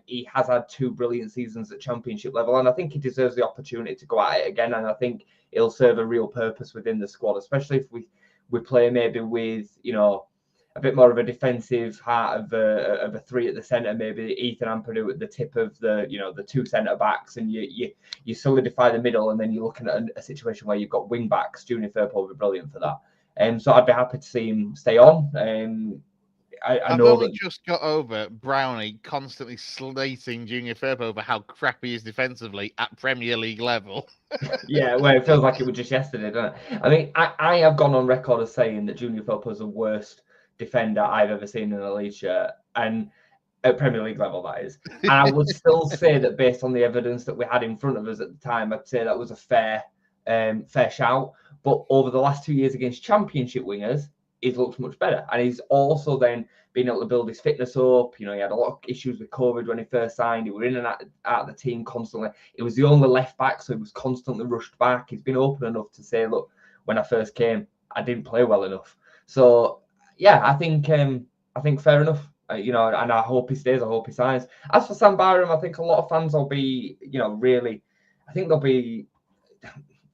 [SPEAKER 3] He has had 2 brilliant seasons at Championship level, and I think he deserves the opportunity to go at it again. And I think it'll serve a real purpose within the squad, especially if we play maybe with, a bit more of a defensive heart of a 3 at the centre, maybe Ethan Ampadu at the tip of the 2 centre backs, and you solidify the middle, and then you're looking at a situation where you've got wing backs. Junior Firpo will be brilliant for that. So I'd be happy to see him stay on. I
[SPEAKER 1] I've
[SPEAKER 3] know
[SPEAKER 1] only
[SPEAKER 3] that.
[SPEAKER 1] just got over Brownie constantly slating Junior Firpo over how crap he is defensively at Premier League level.
[SPEAKER 3] Yeah, well, it feels like it was just yesterday, doesn't it? I mean, I have gone on record as saying that Junior Firpo is the worst defender I've ever seen in a Leeds shirt, and at Premier League level, that is. And I would still say that based on the evidence that we had in front of us at the time, I'd say that was a fair shout. But over the last 2 years against Championship wingers, he's looked much better, and he's also then been able to build his fitness up. You know, he had a lot of issues with COVID when he first signed. He was in and out of the team constantly. He was the only left back, so he was constantly rushed back. He's been open enough to say, look, when I first came, I didn't play well enough. So yeah, I think fair enough. You know, and I hope he stays. I hope he signs. As for Sam Byram, I think a lot of fans will be, you know, really, I think they'll be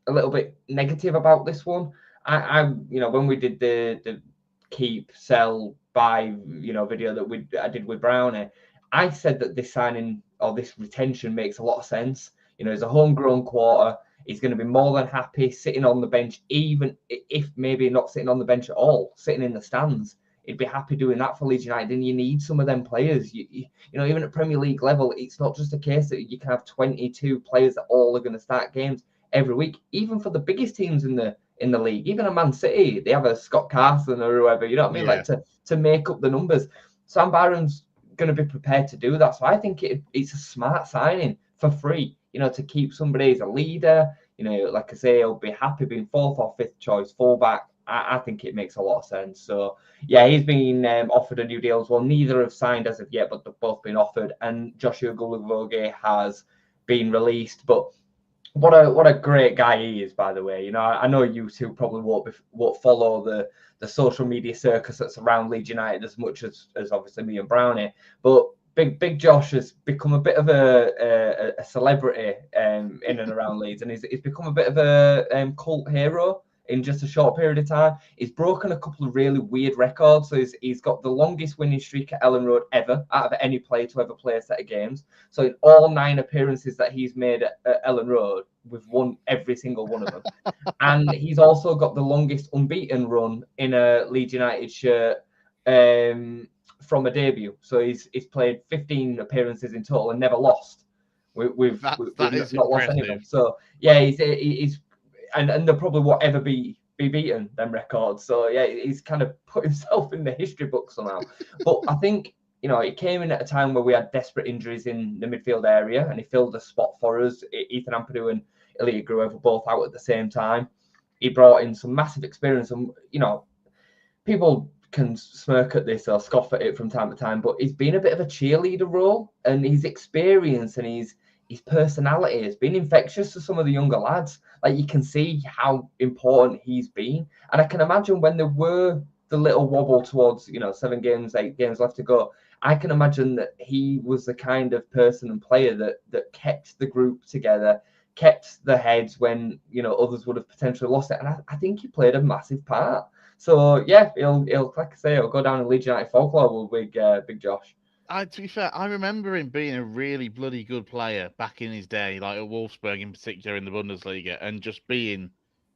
[SPEAKER 3] a little bit negative about this one. I you know, when we did the keep, sell, buy, you know, video that I did with Brownie, I said that this signing or this retention makes a lot of sense. You know, he's a homegrown quarter. He's going to be more than happy sitting on the bench, even if maybe not sitting on the bench at all, sitting in the stands. He'd be happy doing that for Leeds United, and you need some of them players. You know, even at Premier League level, it's not just a case that you can have 22 players that all are going to start games every week. Even for the biggest teams in the league, even a Man City, they have a Scott Carson or whoever. You know what I mean?
[SPEAKER 1] Yeah.
[SPEAKER 3] Like to make up the numbers. Sam Byram's going to be prepared to do that. So I think it's a smart signing for free. You know, to keep somebody as a leader. You know, like I say, he'll be happy being fourth or fifth choice fullback. I think it makes a lot of sense. So yeah, he's been offered a new deal as well. Neither have signed as of yet, but they've both been offered. And Joshua Gulavoge has been released. But what a great guy he is, by the way. You know, I know you two probably won't follow the social media circus that's around Leeds United as much as obviously me and Brownie, but Big Josh has become a bit of a celebrity in and around Leeds, and he's become a bit of a cult hero in just a short period of time. He's broken a couple of really weird records. So he's got the longest winning streak at Ellen Road ever, out of any player to ever play a set of games. So in all 9 appearances that he's made at Ellen Road, we've won every single one of them. And he's also got the longest unbeaten run in a Leeds United shirt from a debut. So he's played 15 appearances in total and never lost. We've
[SPEAKER 1] That is
[SPEAKER 3] not lost
[SPEAKER 1] impressive.
[SPEAKER 3] anything. So yeah, he's and there probably won't ever be beaten them records. So yeah, he's kind of put himself in the history book somehow. But I think, you know, it came in at a time where we had desperate injuries in the midfield area, and he filled the spot for us. Ethan Ampadu and Ilya Gruev were both out at the same time. He brought in some massive experience, and you know, people can smirk at this or scoff at it from time to time, but he's been a bit of a cheerleader role, and his experience and his personality has been infectious to some of the younger lads. Like, you can see how important he's been, and I can imagine when there were the little wobble towards, you know, 7 games, 8 games left to go, I can imagine that he was the kind of person and player that kept the group together, kept the heads when, you know, others would have potentially lost it, and I think he played a massive part. So yeah, he'll like I say, he'll go down in Leeds United folklore with Big Josh.
[SPEAKER 1] To be fair, I remember him being a really bloody good player back in his day, like at Wolfsburg in particular in the Bundesliga, and just being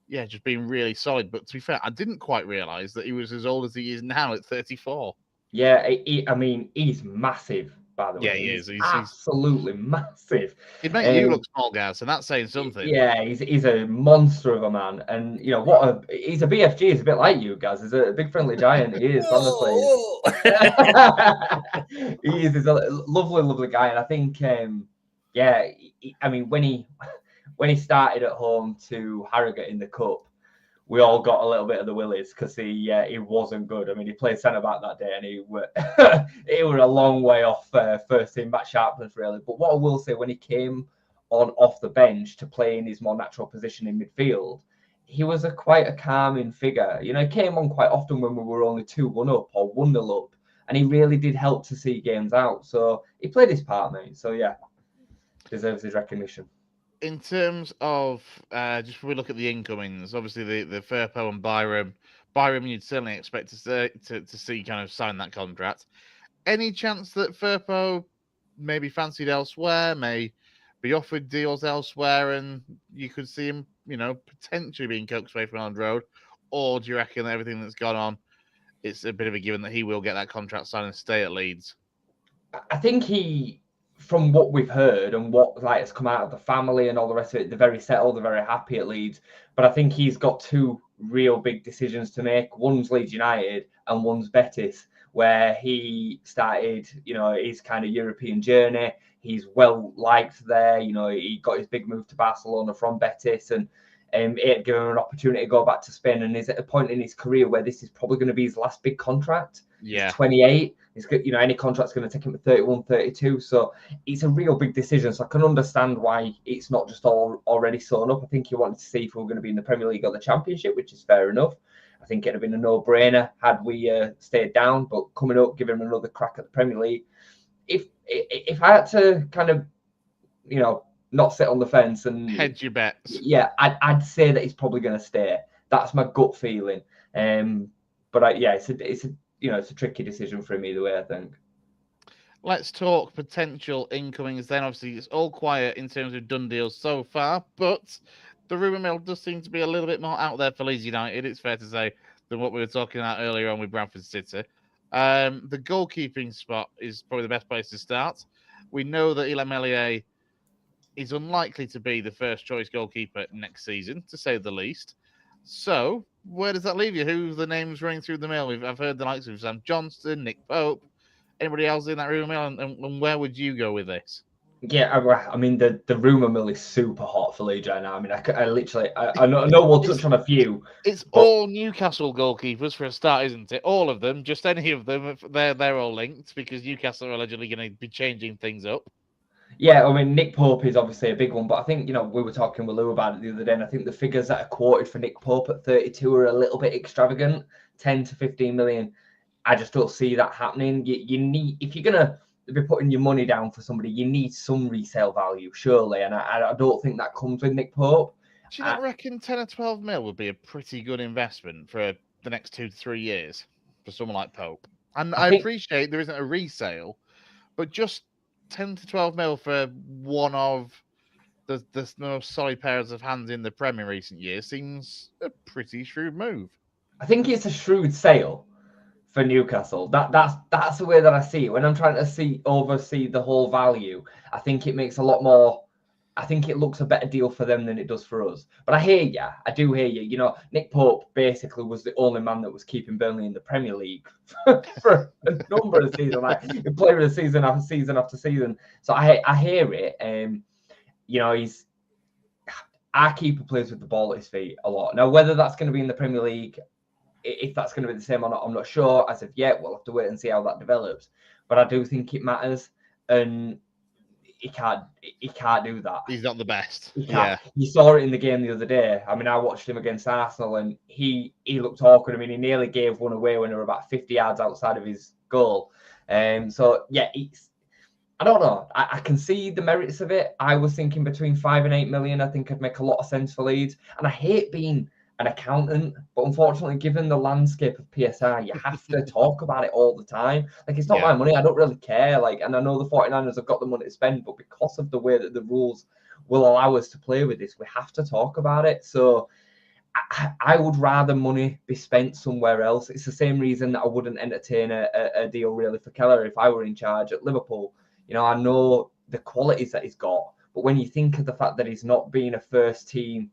[SPEAKER 1] really solid. But to be fair, I didn't quite realise that he was as old as he is now at 34.
[SPEAKER 3] Yeah, I mean, he's massive, by the way.
[SPEAKER 1] Yeah, he is. He's
[SPEAKER 3] absolutely massive.
[SPEAKER 1] He'd make you look small, Gareth, and that's saying something.
[SPEAKER 3] Yeah, he's a monster of a man, and you know he's a BFG. He's a bit like you guys. He's a big friendly giant. He is, honestly. He's a lovely guy, and I think I mean, when he started at home to Harrogate in the cup, we all got a little bit of the willies because he wasn't good. I mean, he played centre back that day, and he were a long way off first team match sharpness, really. But what I will say, when he came on off the bench to play in his more natural position in midfield, he was quite a calming figure. You know, he came on quite often when we were only 2-1 up or 1-0 up, and he really did help to see games out. So he played his part, mate. So yeah, deserves his recognition.
[SPEAKER 1] In terms of just when we look at the incomings, obviously the Firpo and Byram, you'd certainly expect to see kind of sign that contract. Any chance that Firpo may be fancied elsewhere, may be offered deals elsewhere, and you could see him, you know, potentially being coaxed away from Elland Road? Or do you reckon that everything that's gone on it's a bit of a given that he will get that contract signed and stay at Leeds?
[SPEAKER 3] I think he, from what we've heard and what like has come out of the family and all the rest of it, they're very settled, they're very happy at Leeds. But I think he's got two real big decisions to make. One's Leeds United and one's Betis, where he started, his kind of European journey. He's well liked there. He got his big move to Barcelona from Betis, and it gave him an opportunity to go back to Spain. And he's at a point in his career where this is probably going to be his last big contract.
[SPEAKER 1] Yeah.
[SPEAKER 3] He's 28. He's got, any contract's going to take him to 31, 32. So it's a real big decision. So I can understand why it's not just all already sewn up. I think he wanted to see if we were going to be in the Premier League or the Championship, which is fair enough. I think it'd have been a no-brainer had we stayed down. But coming up, giving him another crack at the Premier League. If I had to kind of, not sit on the fence and
[SPEAKER 1] hedge your bets,
[SPEAKER 3] yeah, I'd say that he's probably going to stay. That's my gut feeling. But it's a tricky decision for him either way, I think.
[SPEAKER 1] Let's talk potential incomings then. Obviously, it's all quiet in terms of done deals so far, but the rumour mill does seem to be a little bit more out there for Leeds United, it's fair to say, than what we were talking about earlier on with Bradford City. The goalkeeping spot is probably the best place to start. We know that Ilham Elie is unlikely to be the first choice goalkeeper next season, to say the least. So, where does that leave you? Who's the names running through the mill? I've heard the likes of Sam Johnston, Nick Pope. Anybody else in that rumour mill? And where would you go with this?
[SPEAKER 3] Yeah, I mean, the rumour mill is super hot for Leeds right now. I mean, I literally, I know we'll touch on a few.
[SPEAKER 1] It's all Newcastle goalkeepers for a start, isn't it? All of them, just any of them, they're all linked because Newcastle are allegedly going to be changing things up.
[SPEAKER 3] Yeah, I mean, Nick Pope is obviously a big one, but I think, we were talking with Lou about it the other day, and I think the figures that are quoted for Nick Pope at 32 are a little bit extravagant, 10 to 15 million. I just don't see that happening. You need, if you're going to be putting your money down for somebody, you need some resale value, surely, and I don't think that comes with Nick Pope.
[SPEAKER 1] Do you not reckon 10 or 12 mil would be a pretty good investment for the next 2 to 3 years for someone like Pope? And I appreciate there isn't a resale, but just 10 to 12 mil for one of the most solid pairs of hands in the Premier recent years seems a pretty shrewd move. I
[SPEAKER 3] think it's a shrewd sale for Newcastle. That's the way that I see it. When I'm trying to oversee the whole value, I think it makes a lot more. I think it looks a better deal for them than it does for us. But I hear you. I do hear you. Nick Pope basically was the only man that was keeping Burnley in the Premier League for a number of seasons. Like, he played with season after season after season. So I hear it. He's our keeper plays with the ball at his feet a lot. Now, whether that's going to be in the Premier League, if that's going to be the same or not, I'm not sure. As of yet, we'll have to wait and see how that develops. But I do think it matters, and he can't do that.
[SPEAKER 1] He's not the best.
[SPEAKER 3] Yeah, you saw it in the game the other day. I mean, I watched him against Arsenal, and he looked awkward. I mean, he nearly gave one away when they were about 50 yards outside of his goal. So yeah, I don't know. I can see the merits of it. I was thinking between 5 and 8 million. I think it'd make a lot of sense for Leeds. And I hate being an accountant, but unfortunately, given the landscape of PSR, you have to talk about it all the time. Like, it's not my money. I don't really care. Like, and I know the 49ers have got the money to spend, but because of the way that the rules will allow us to play with this, we have to talk about it. So I would rather money be spent somewhere else. It's the same reason that I wouldn't entertain a deal really for Keller if I were in charge at Liverpool. I know the qualities that he's got, but when you think of the fact that he's not being a first team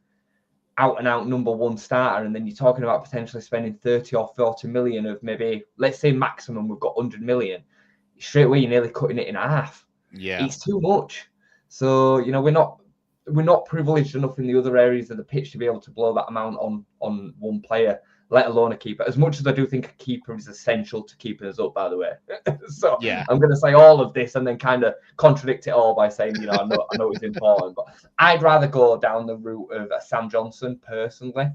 [SPEAKER 3] out and out number one starter, and then you're talking about potentially spending 30 or 40 million of maybe, let's say maximum, we've got 100 million. Straight away, you're nearly cutting it in half.
[SPEAKER 1] Yeah,
[SPEAKER 3] it's too much. So we're not privileged enough in the other areas of the pitch to be able to blow that amount on one player, let alone a keeper. As much as I do think a keeper is essential to keeping us up, by the way. So yeah, I'm going to say all of this and then kind of contradict it all by saying, I know it's important, but I'd rather go down the route of Sam Johnson personally,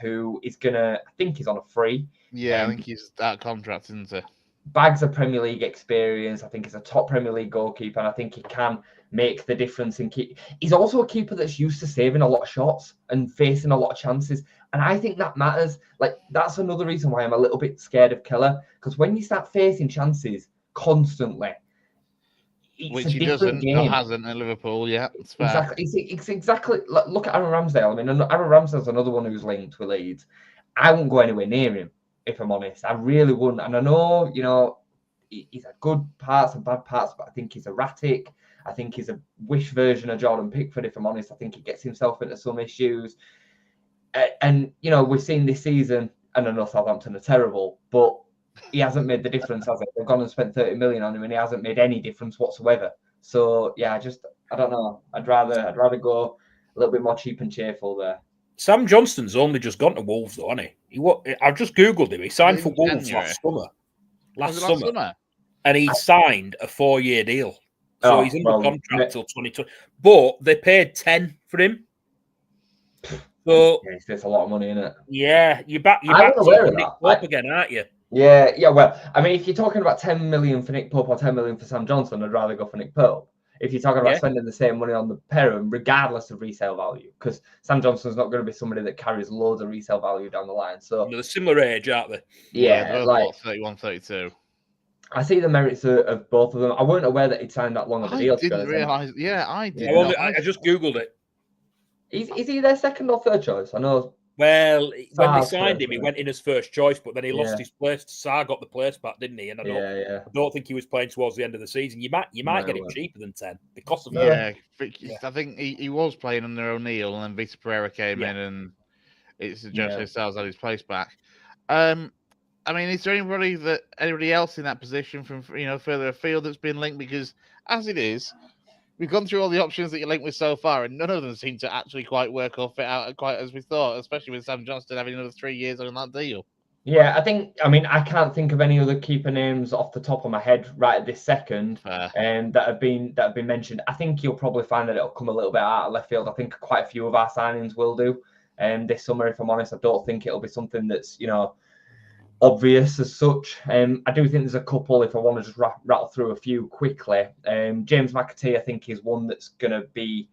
[SPEAKER 3] who is I think he's on a free.
[SPEAKER 1] Yeah, I think he's out of contract, isn't he?
[SPEAKER 3] Bags of Premier League experience. I think he's a top Premier League goalkeeper, and I think he can make the difference in He's also a keeper that's used to saving a lot of shots and facing a lot of chances, and I think that matters. Like, that's another reason why I'm a little bit scared of Keller, because when you start facing chances constantly,
[SPEAKER 1] which he doesn't or hasn't at Liverpool yet.
[SPEAKER 3] Exactly. It's exactly. Look at Aaron Ramsdale. I mean, Aaron Ramsdale's another one who's linked with Leeds. I won't go anywhere near him if I'm honest. I really wouldn't. And I know, you know, he's had good parts and bad parts, but I think he's erratic. I think he's a wish version of Jordan Pickford, if I'm honest. I think he gets himself into some issues. And you know, we've seen this season, and I know Southampton are terrible, but he hasn't made the difference, has it? They've gone and spent 30 million on him, and he hasn't made any difference whatsoever. So yeah, I don't know. I'd rather go a little bit more cheap and cheerful there.
[SPEAKER 2] Sam Johnston's only just gone to Wolves, though, hasn't he? I've just googled him. He signed for Wolves
[SPEAKER 1] January.
[SPEAKER 2] last summer,
[SPEAKER 1] summer,
[SPEAKER 2] and he signed a 4-year deal. So he's under contract till 2020. But they paid 10 for him. So
[SPEAKER 3] yeah, there's a lot of money in it.
[SPEAKER 2] Yeah, you're back to Nick Pope again, aren't you?
[SPEAKER 3] Yeah. Well, I mean, if you're talking about 10 million for Nick Pope or 10 million for Sam Johnson, I'd rather go for Nick Pope. If you're talking about spending the same money on the pair of them, regardless of resale value, because Sam Johnson's not going to be somebody that carries loads of resale value down the line. So
[SPEAKER 2] they're similar age, aren't they?
[SPEAKER 3] Yeah,
[SPEAKER 1] they're
[SPEAKER 3] like
[SPEAKER 1] 31, 32.
[SPEAKER 3] I see the merits of both of them. I weren't aware that he'd signed that long of a deal.
[SPEAKER 1] I didn't realise. Yeah, I did.
[SPEAKER 2] I just googled it.
[SPEAKER 3] Is he their second or third choice? I know.
[SPEAKER 2] Well, when they signed him, he went in as first choice, but then he lost his place. Sarr got the place back, didn't he? And I don't think he was playing towards the end of the season. You might get him cheaper than 10 because of that.
[SPEAKER 1] Yeah, I think he was playing under O'Neill, and then Vita Pereira came in, and it's Jose Sal's had his place back. I mean, is there anybody else in that position from further afield that's been linked? Because as it is, we've gone through all the options that you're linked with so far, and none of them seem to actually quite work or fit out quite as we thought, especially with Sam Johnston having another 3 years on that deal.
[SPEAKER 3] Yeah, I can't think of any other keeper names off the top of my head right at this second that have been mentioned. I think you'll probably find that it'll come a little bit out of left field. I think quite a few of our signings will do this summer, if I'm honest. I don't think it'll be something that's, obvious as such. I do think there's a couple, if I want to just rattle through a few quickly. James McAtee, I think, is one that's going to be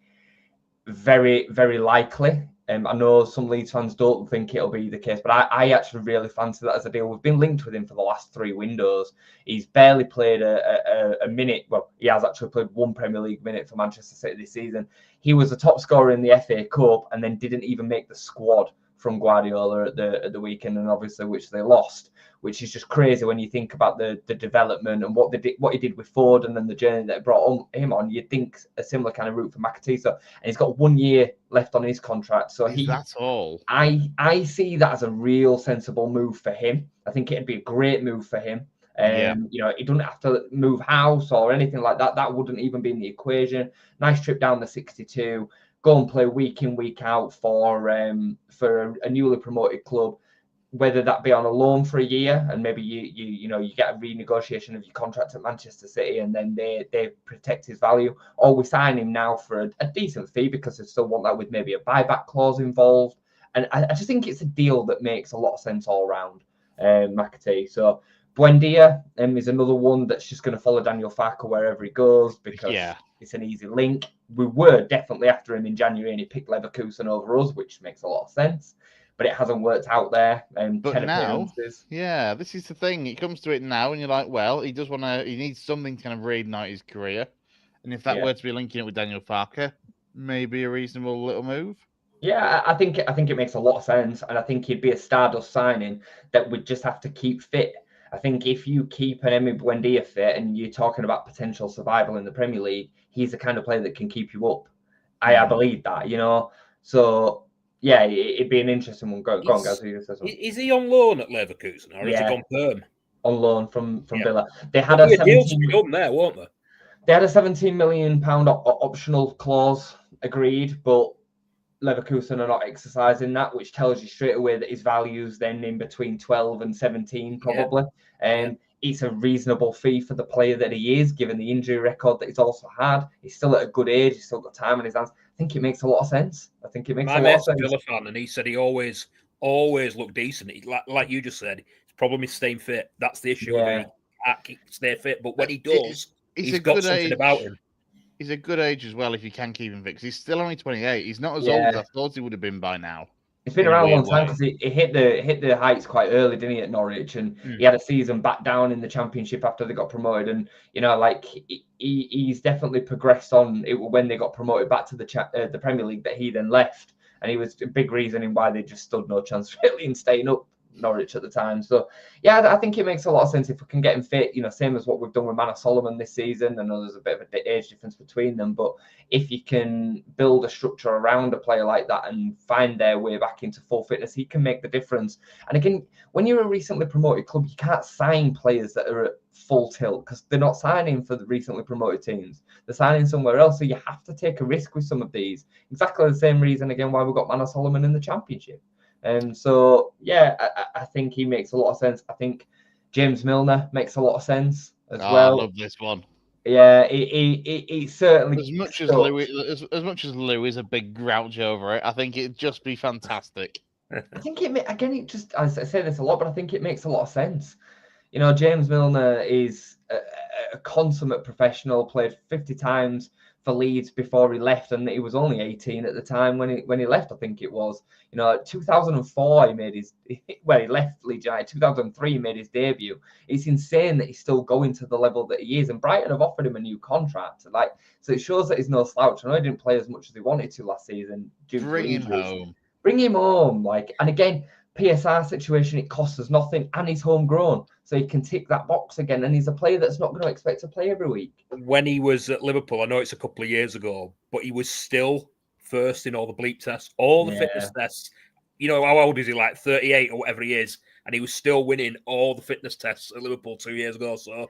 [SPEAKER 3] very, very likely. I know some Leeds fans don't think it'll be the case, but I actually really fancy that as a deal. We've been linked with him for the last 3 windows. He's barely played a minute. Well, he has actually played 1 Premier League minute for Manchester City this season. He was the top scorer in the FA Cup and then didn't even make the squad from Guardiola at the weekend, and obviously which they lost, which is just crazy when you think about the development and what he did with Ford and then the journey that brought him on. You'd think a similar kind of route for McAtee. So, and he's got 1 year left on his contract. So
[SPEAKER 1] that's all.
[SPEAKER 3] I see that as a real sensible move for him. I think it'd be a great move for him. He doesn't have to move house or anything like that. That wouldn't even be in the equation. Nice trip down the 62. Go and play week in, week out for a newly promoted club, whether that be on a loan for a year and maybe you get a renegotiation of your contract at Manchester City and then they protect his value, or we sign him now for a decent fee because they still want that with maybe a buyback clause involved. And I just think it's a deal that makes a lot of sense all around, McAtee. So Buendia is another one that's just going to follow Daniel Farke wherever he goes because it's an easy link. We were definitely after him in January and he picked Leverkusen over us, which makes a lot of sense. But it hasn't worked out there.
[SPEAKER 1] But now, this is the thing. It comes to it now and you're like, well, he needs something to kind of reignite his career. And if that were to be linking it with Daniel Farke, maybe a reasonable little move.
[SPEAKER 3] Yeah, I think it makes a lot of sense. And I think he'd be a Stardust signing that would just have to keep fit. I think if you keep an Emi Buendia fit and you're talking about potential survival in the Premier League, he's the kind of player that can keep you up. I believe that, So, yeah, it'd be an interesting one. Go on, guys.
[SPEAKER 2] Is he on loan at Leverkusen or has he gone perm?
[SPEAKER 3] On loan from Villa. They had a deal
[SPEAKER 2] to be done there, weren't they?
[SPEAKER 3] They had a £17 million optional clause agreed, but Leverkusen are not exercising that, which tells you straight away that his value's then in between 12 and 17 probably. It's a reasonable fee for the player that he is, given the injury record that he's also had. He's still at a good age. He's still got time in his hands. I think it makes a lot of sense. My
[SPEAKER 2] mate's a Villa fan, and he said he always looked decent. Like you just said, his problem is staying fit. That's the issue. He can't stay fit, but when he does, he's got something about him.
[SPEAKER 1] He's a good age as well if you can keep him fit, because he's still only 28. He's not as old as I thought he would have been by now.
[SPEAKER 3] He's been around a long time because he hit the heights quite early, didn't he, at Norwich? And he had a season back down in the Championship after they got promoted. And, he's definitely progressed on it when they got promoted back to the Premier League that he then left. And he was a big reason in why they just stood no chance really in staying up Norwich at the time. So yeah, I think it makes a lot of sense if we can get him fit. You know, same as what we've done with Manor Solomon this season. I know there's a bit of an age difference between them, but if you can build a structure around a player like that and find their way back into full fitness, he can make the difference. And again, when you're a recently promoted club, you can't sign players that are at full tilt because they're not signing for the recently promoted teams. They're signing somewhere else. So you have to take a risk with some of these. Exactly the same reason, again, why we got Manor Solomon in the Championship. So, yeah, I think he makes a lot of sense. I think James Milner makes a lot of sense as well.
[SPEAKER 1] I love this one.
[SPEAKER 3] Yeah, he certainly.
[SPEAKER 1] As much as Lou is a big grouch over it, I think it'd just be fantastic.
[SPEAKER 3] I think it just, I say this a lot, but I think it makes a lot of sense. You know, James Milner is a consummate professional, played 50 times for Leeds before he left, and he was only 18 at the time when he left, I think it was. You know, 2004 he left Leeds United. 2003 he made his debut. It's insane that he's still going to the level that he is, and Brighton have offered him a new contract. So it shows that he's no slouch. I know he didn't play as much as he wanted to last season due to injuries. Bring him home, and again, PSR situation, it costs us nothing, and he's homegrown, so he can tick that box again. And he's a player that's not going to expect to play every week.
[SPEAKER 2] When he was at Liverpool, I know it's a couple of years ago, but he was still first in all the bleep tests, all the fitness tests. You know, how old is he? Like 38 or whatever he is, and he was still winning all the fitness tests at Liverpool 2 years ago. So,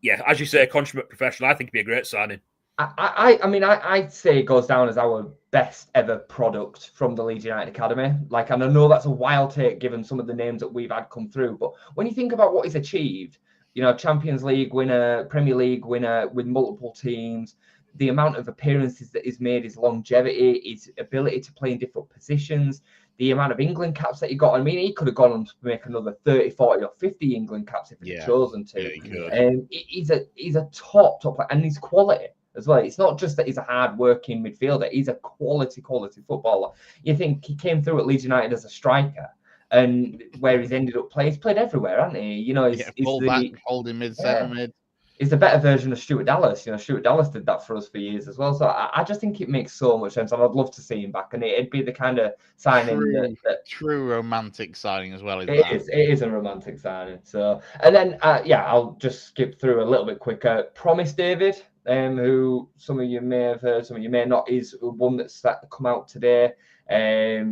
[SPEAKER 2] yeah, as you say, a consummate professional. I think he'd be a great signing.
[SPEAKER 3] I mean, I'd say it goes down as our best ever product from the Leeds United Academy. And I know that's a wild take given some of the names that we've had come through. But when you think about what he's achieved, you know, Champions League winner, Premier League winner with multiple teams, the amount of appearances that he's made, his longevity, his ability to play in different positions, the amount of England caps that he got. I mean, he could have gone on to make another 30, 40 or 50 England caps if he'd chosen to.
[SPEAKER 1] Yeah,
[SPEAKER 3] he's a top player, and he's quality as well. It's not just that he's a hard-working midfielder. He's a quality footballer. You think he came through at Leeds United as a striker, and where he's ended up playing, he's played everywhere, hasn't he? You know, he's
[SPEAKER 1] full-back, holding mid, centre mid.
[SPEAKER 3] He's a better version of Stuart Dallas. You know, Stuart Dallas did that for us for years as well. So I just think it makes so much sense, and I'd love to see him back. And it'd be the kind of signing
[SPEAKER 1] true romantic signing as well.
[SPEAKER 3] It is a romantic signing. So, and then I'll just skip through a little bit quicker. Promise David, who some of you may have heard, some of you may not, is one that's come out today. I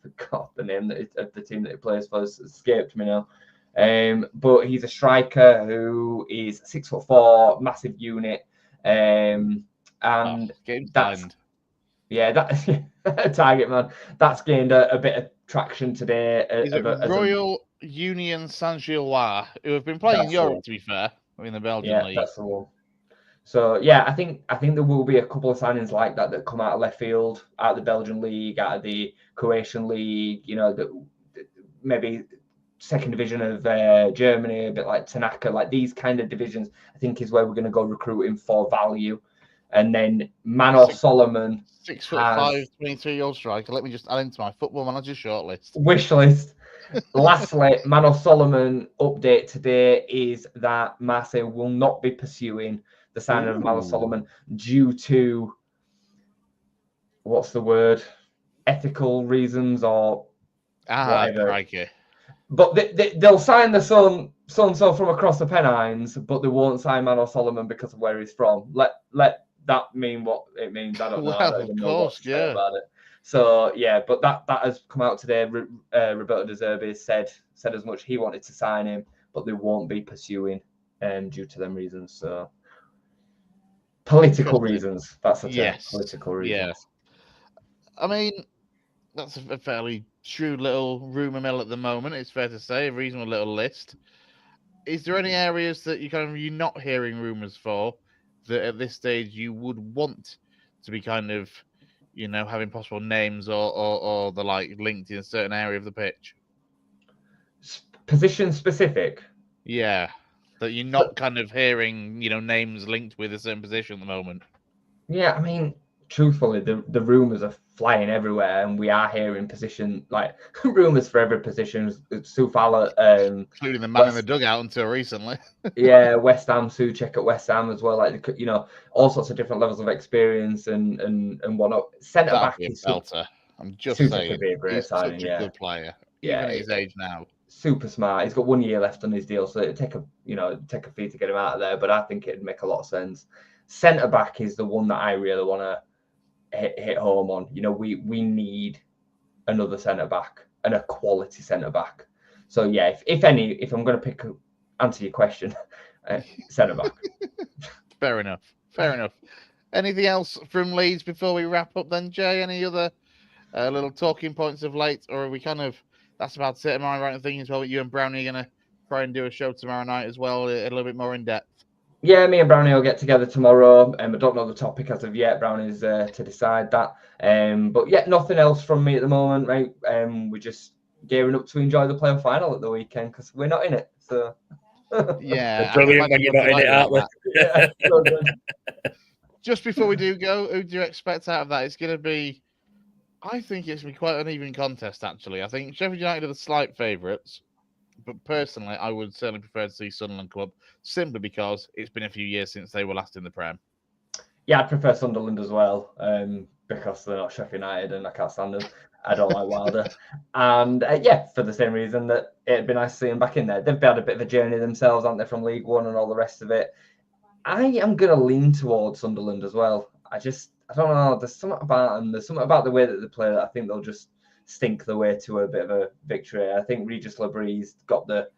[SPEAKER 3] forgot the name of the team that he plays for. It's escaped me now. But he's a striker who is 6'4", massive unit, and that's target man. That's gained a bit of traction today.
[SPEAKER 1] Royal Union Saint-Gilloise, who have been playing in Europe, to be fair, in the Belgian league.
[SPEAKER 3] That's the one. So yeah, I think there will be a couple of signings like that come out of left field, out of the Belgian league, out of the Croatian league. You know, that maybe second division of Germany, a bit like Tanaka, like these kind of divisions, I think is where we're going to go recruiting for value. And then Manor Solomon,
[SPEAKER 1] 6'5", 23-year-old striker. Let me just add into my Football Manager shortlist.
[SPEAKER 3] Wish list. Lastly, Manor Solomon update today is that Marseille will not be pursuing the signing of Manor Solomon due to, what's the word, ethical reasons or whatever.
[SPEAKER 1] Crikey.
[SPEAKER 3] But they'll sign the so-and-so from across the Pennines, but they won't sign Manor Solomon because of where he's from. Let that mean what it means. I don't know.
[SPEAKER 1] Well, of course, yeah.
[SPEAKER 3] About it. So yeah, but that has come out today. Roberto De Zerbi said as much. He wanted to sign him, but they won't be pursuing due to them reasons. So political reasons. That's the term.
[SPEAKER 1] Yes.
[SPEAKER 3] Political reasons.
[SPEAKER 1] Yeah. I mean, that's a fairly shrewd little rumour mill at the moment. It's fair to say, a reasonable little list. Is there any areas that you're not hearing rumours for that at this stage you would want to be having possible names or the like linked in a certain area of the pitch?
[SPEAKER 3] Position specific?
[SPEAKER 1] Yeah. That you're not hearing, names linked with a certain position at the moment.
[SPEAKER 3] Yeah, I mean, truthfully, the rumours are flying everywhere, and we are hearing position, like, rumours for every position. Soufala,
[SPEAKER 1] including the man in the dugout until recently.
[SPEAKER 3] Yeah, West Ham, Souček at West Ham as well. Like, all sorts of different levels of experience and whatnot. Centre back is
[SPEAKER 1] belter. I'm just
[SPEAKER 3] Souček
[SPEAKER 1] saying,
[SPEAKER 3] could be a great signing,
[SPEAKER 1] such a good player. even at his age now.
[SPEAKER 3] Super smart. He's got 1 year left on his deal, so it'd take a fee to get him out of there. But I think it'd make a lot of sense. Centre back is the one that I really want to hit home on. We need another centre back and a quality centre back. So yeah, if I'm going to answer your question, centre back.
[SPEAKER 1] Fair enough. Anything else from Leeds before we wrap up then, Jay? Any other little talking points of late, or are we that's about it? Am I right in thinking as well that you and Brownie are going to try and do a show tomorrow night as well, a little bit more in depth?
[SPEAKER 3] Yeah, me and Brownie will get together tomorrow. I don't know the topic as of yet. Brownie's to decide that. But yeah, nothing else from me at the moment, right? We're just gearing up to enjoy the playoff final at the weekend because we're not in it. So
[SPEAKER 1] yeah,
[SPEAKER 2] brilliant when you're not in it, aren't we?
[SPEAKER 3] Yeah, so good.
[SPEAKER 1] Just before we do go, who do you expect out of that? It's going to be, I think it's going to be quite an even contest, actually. I think Sheffield United are the slight favourites, but personally, I would certainly prefer to see Sunderland come up, simply because it's been a few years since they were last in the Prem.
[SPEAKER 3] Yeah, I'd prefer Sunderland as well, because they're not Sheffield United and I can't stand them. I don't like Wilder. And yeah, for the same reason that it'd be nice to see them back in there. They've had a bit of a journey themselves, aren't they, from League One and all the rest of it. I am going to lean towards Sunderland as well. I don't know. There's something about them. There's something about the way that they play that I think they'll just stink the way to a bit of a victory. I think Regis Labree's got the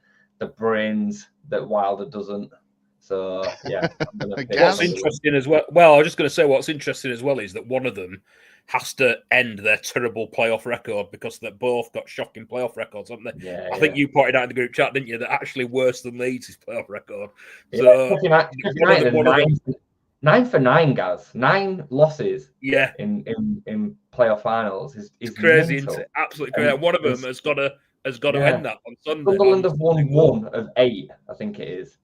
[SPEAKER 3] brains that Wilder doesn't. So yeah.
[SPEAKER 2] What's interesting as well? Well, I was just going to say what's interesting as well is that one of them has to end their terrible playoff record because they've both got shocking playoff records, haven't they?
[SPEAKER 3] Yeah,
[SPEAKER 2] I think you pointed out in the group chat, didn't you? They're actually worse than Leeds' playoff record. So
[SPEAKER 3] United, 9 for 9, guys. 9 losses.
[SPEAKER 2] Yeah,
[SPEAKER 3] in playoff finals is
[SPEAKER 2] crazy,
[SPEAKER 3] mental.
[SPEAKER 2] isn't it? Absolutely crazy. And one of them has got to end that on Sunday.
[SPEAKER 3] Sunderland have won 1 of 8, I think it is.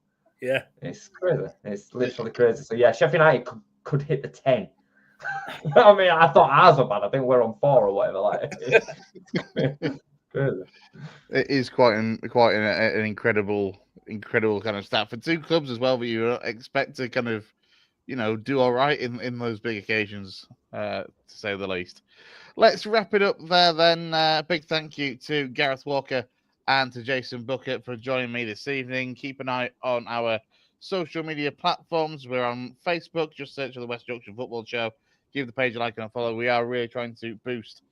[SPEAKER 2] Yeah,
[SPEAKER 3] it's crazy. It's literally crazy. So yeah, Sheffield United could hit the 10. I mean, I thought ours were bad. I think we're on 4 or whatever. Like, crazy.
[SPEAKER 1] It is quite an incredible kind of stat for 2 clubs as well. But you expect to kind of, do all right in those big occasions, to say the least. Let's wrap it up there then. Big thank you to Gareth Walker and to Jayson Boocker for joining me this evening. Keep an eye on our social media platforms. We're on Facebook. Just search for the West Yorkshire Football Show. Give the page a like and a follow. We are really trying to boost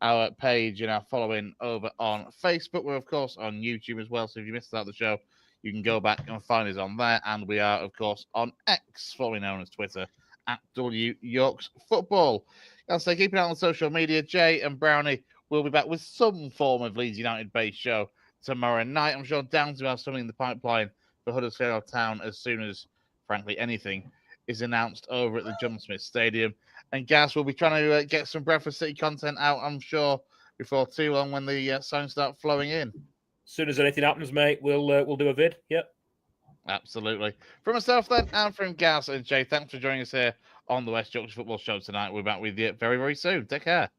[SPEAKER 1] our page and our following over on Facebook. We're, of course, on YouTube as well. So if you missed out the show, you can go back and find us on there. And we are, of course, on X, formerly known as Twitter, at W Yorks Football. And so keep an eye on social media. Jay and Brownie will be back with some form of Leeds United-based show tomorrow night. I'm sure Downs will have something in the pipeline for Huddersfield Town as soon as, frankly, anything is announced over at the John Smith Stadium. And Gas will be trying to get some Bradford City content out, I'm sure, before too long when the songs start flowing in.
[SPEAKER 2] As soon as anything happens, mate, we'll do a vid. Yep.
[SPEAKER 1] Absolutely. From myself then, and from Gas and Jay, thanks for joining us here on the West Yorkshire Football Show tonight. We're back with you very, very soon. Take care.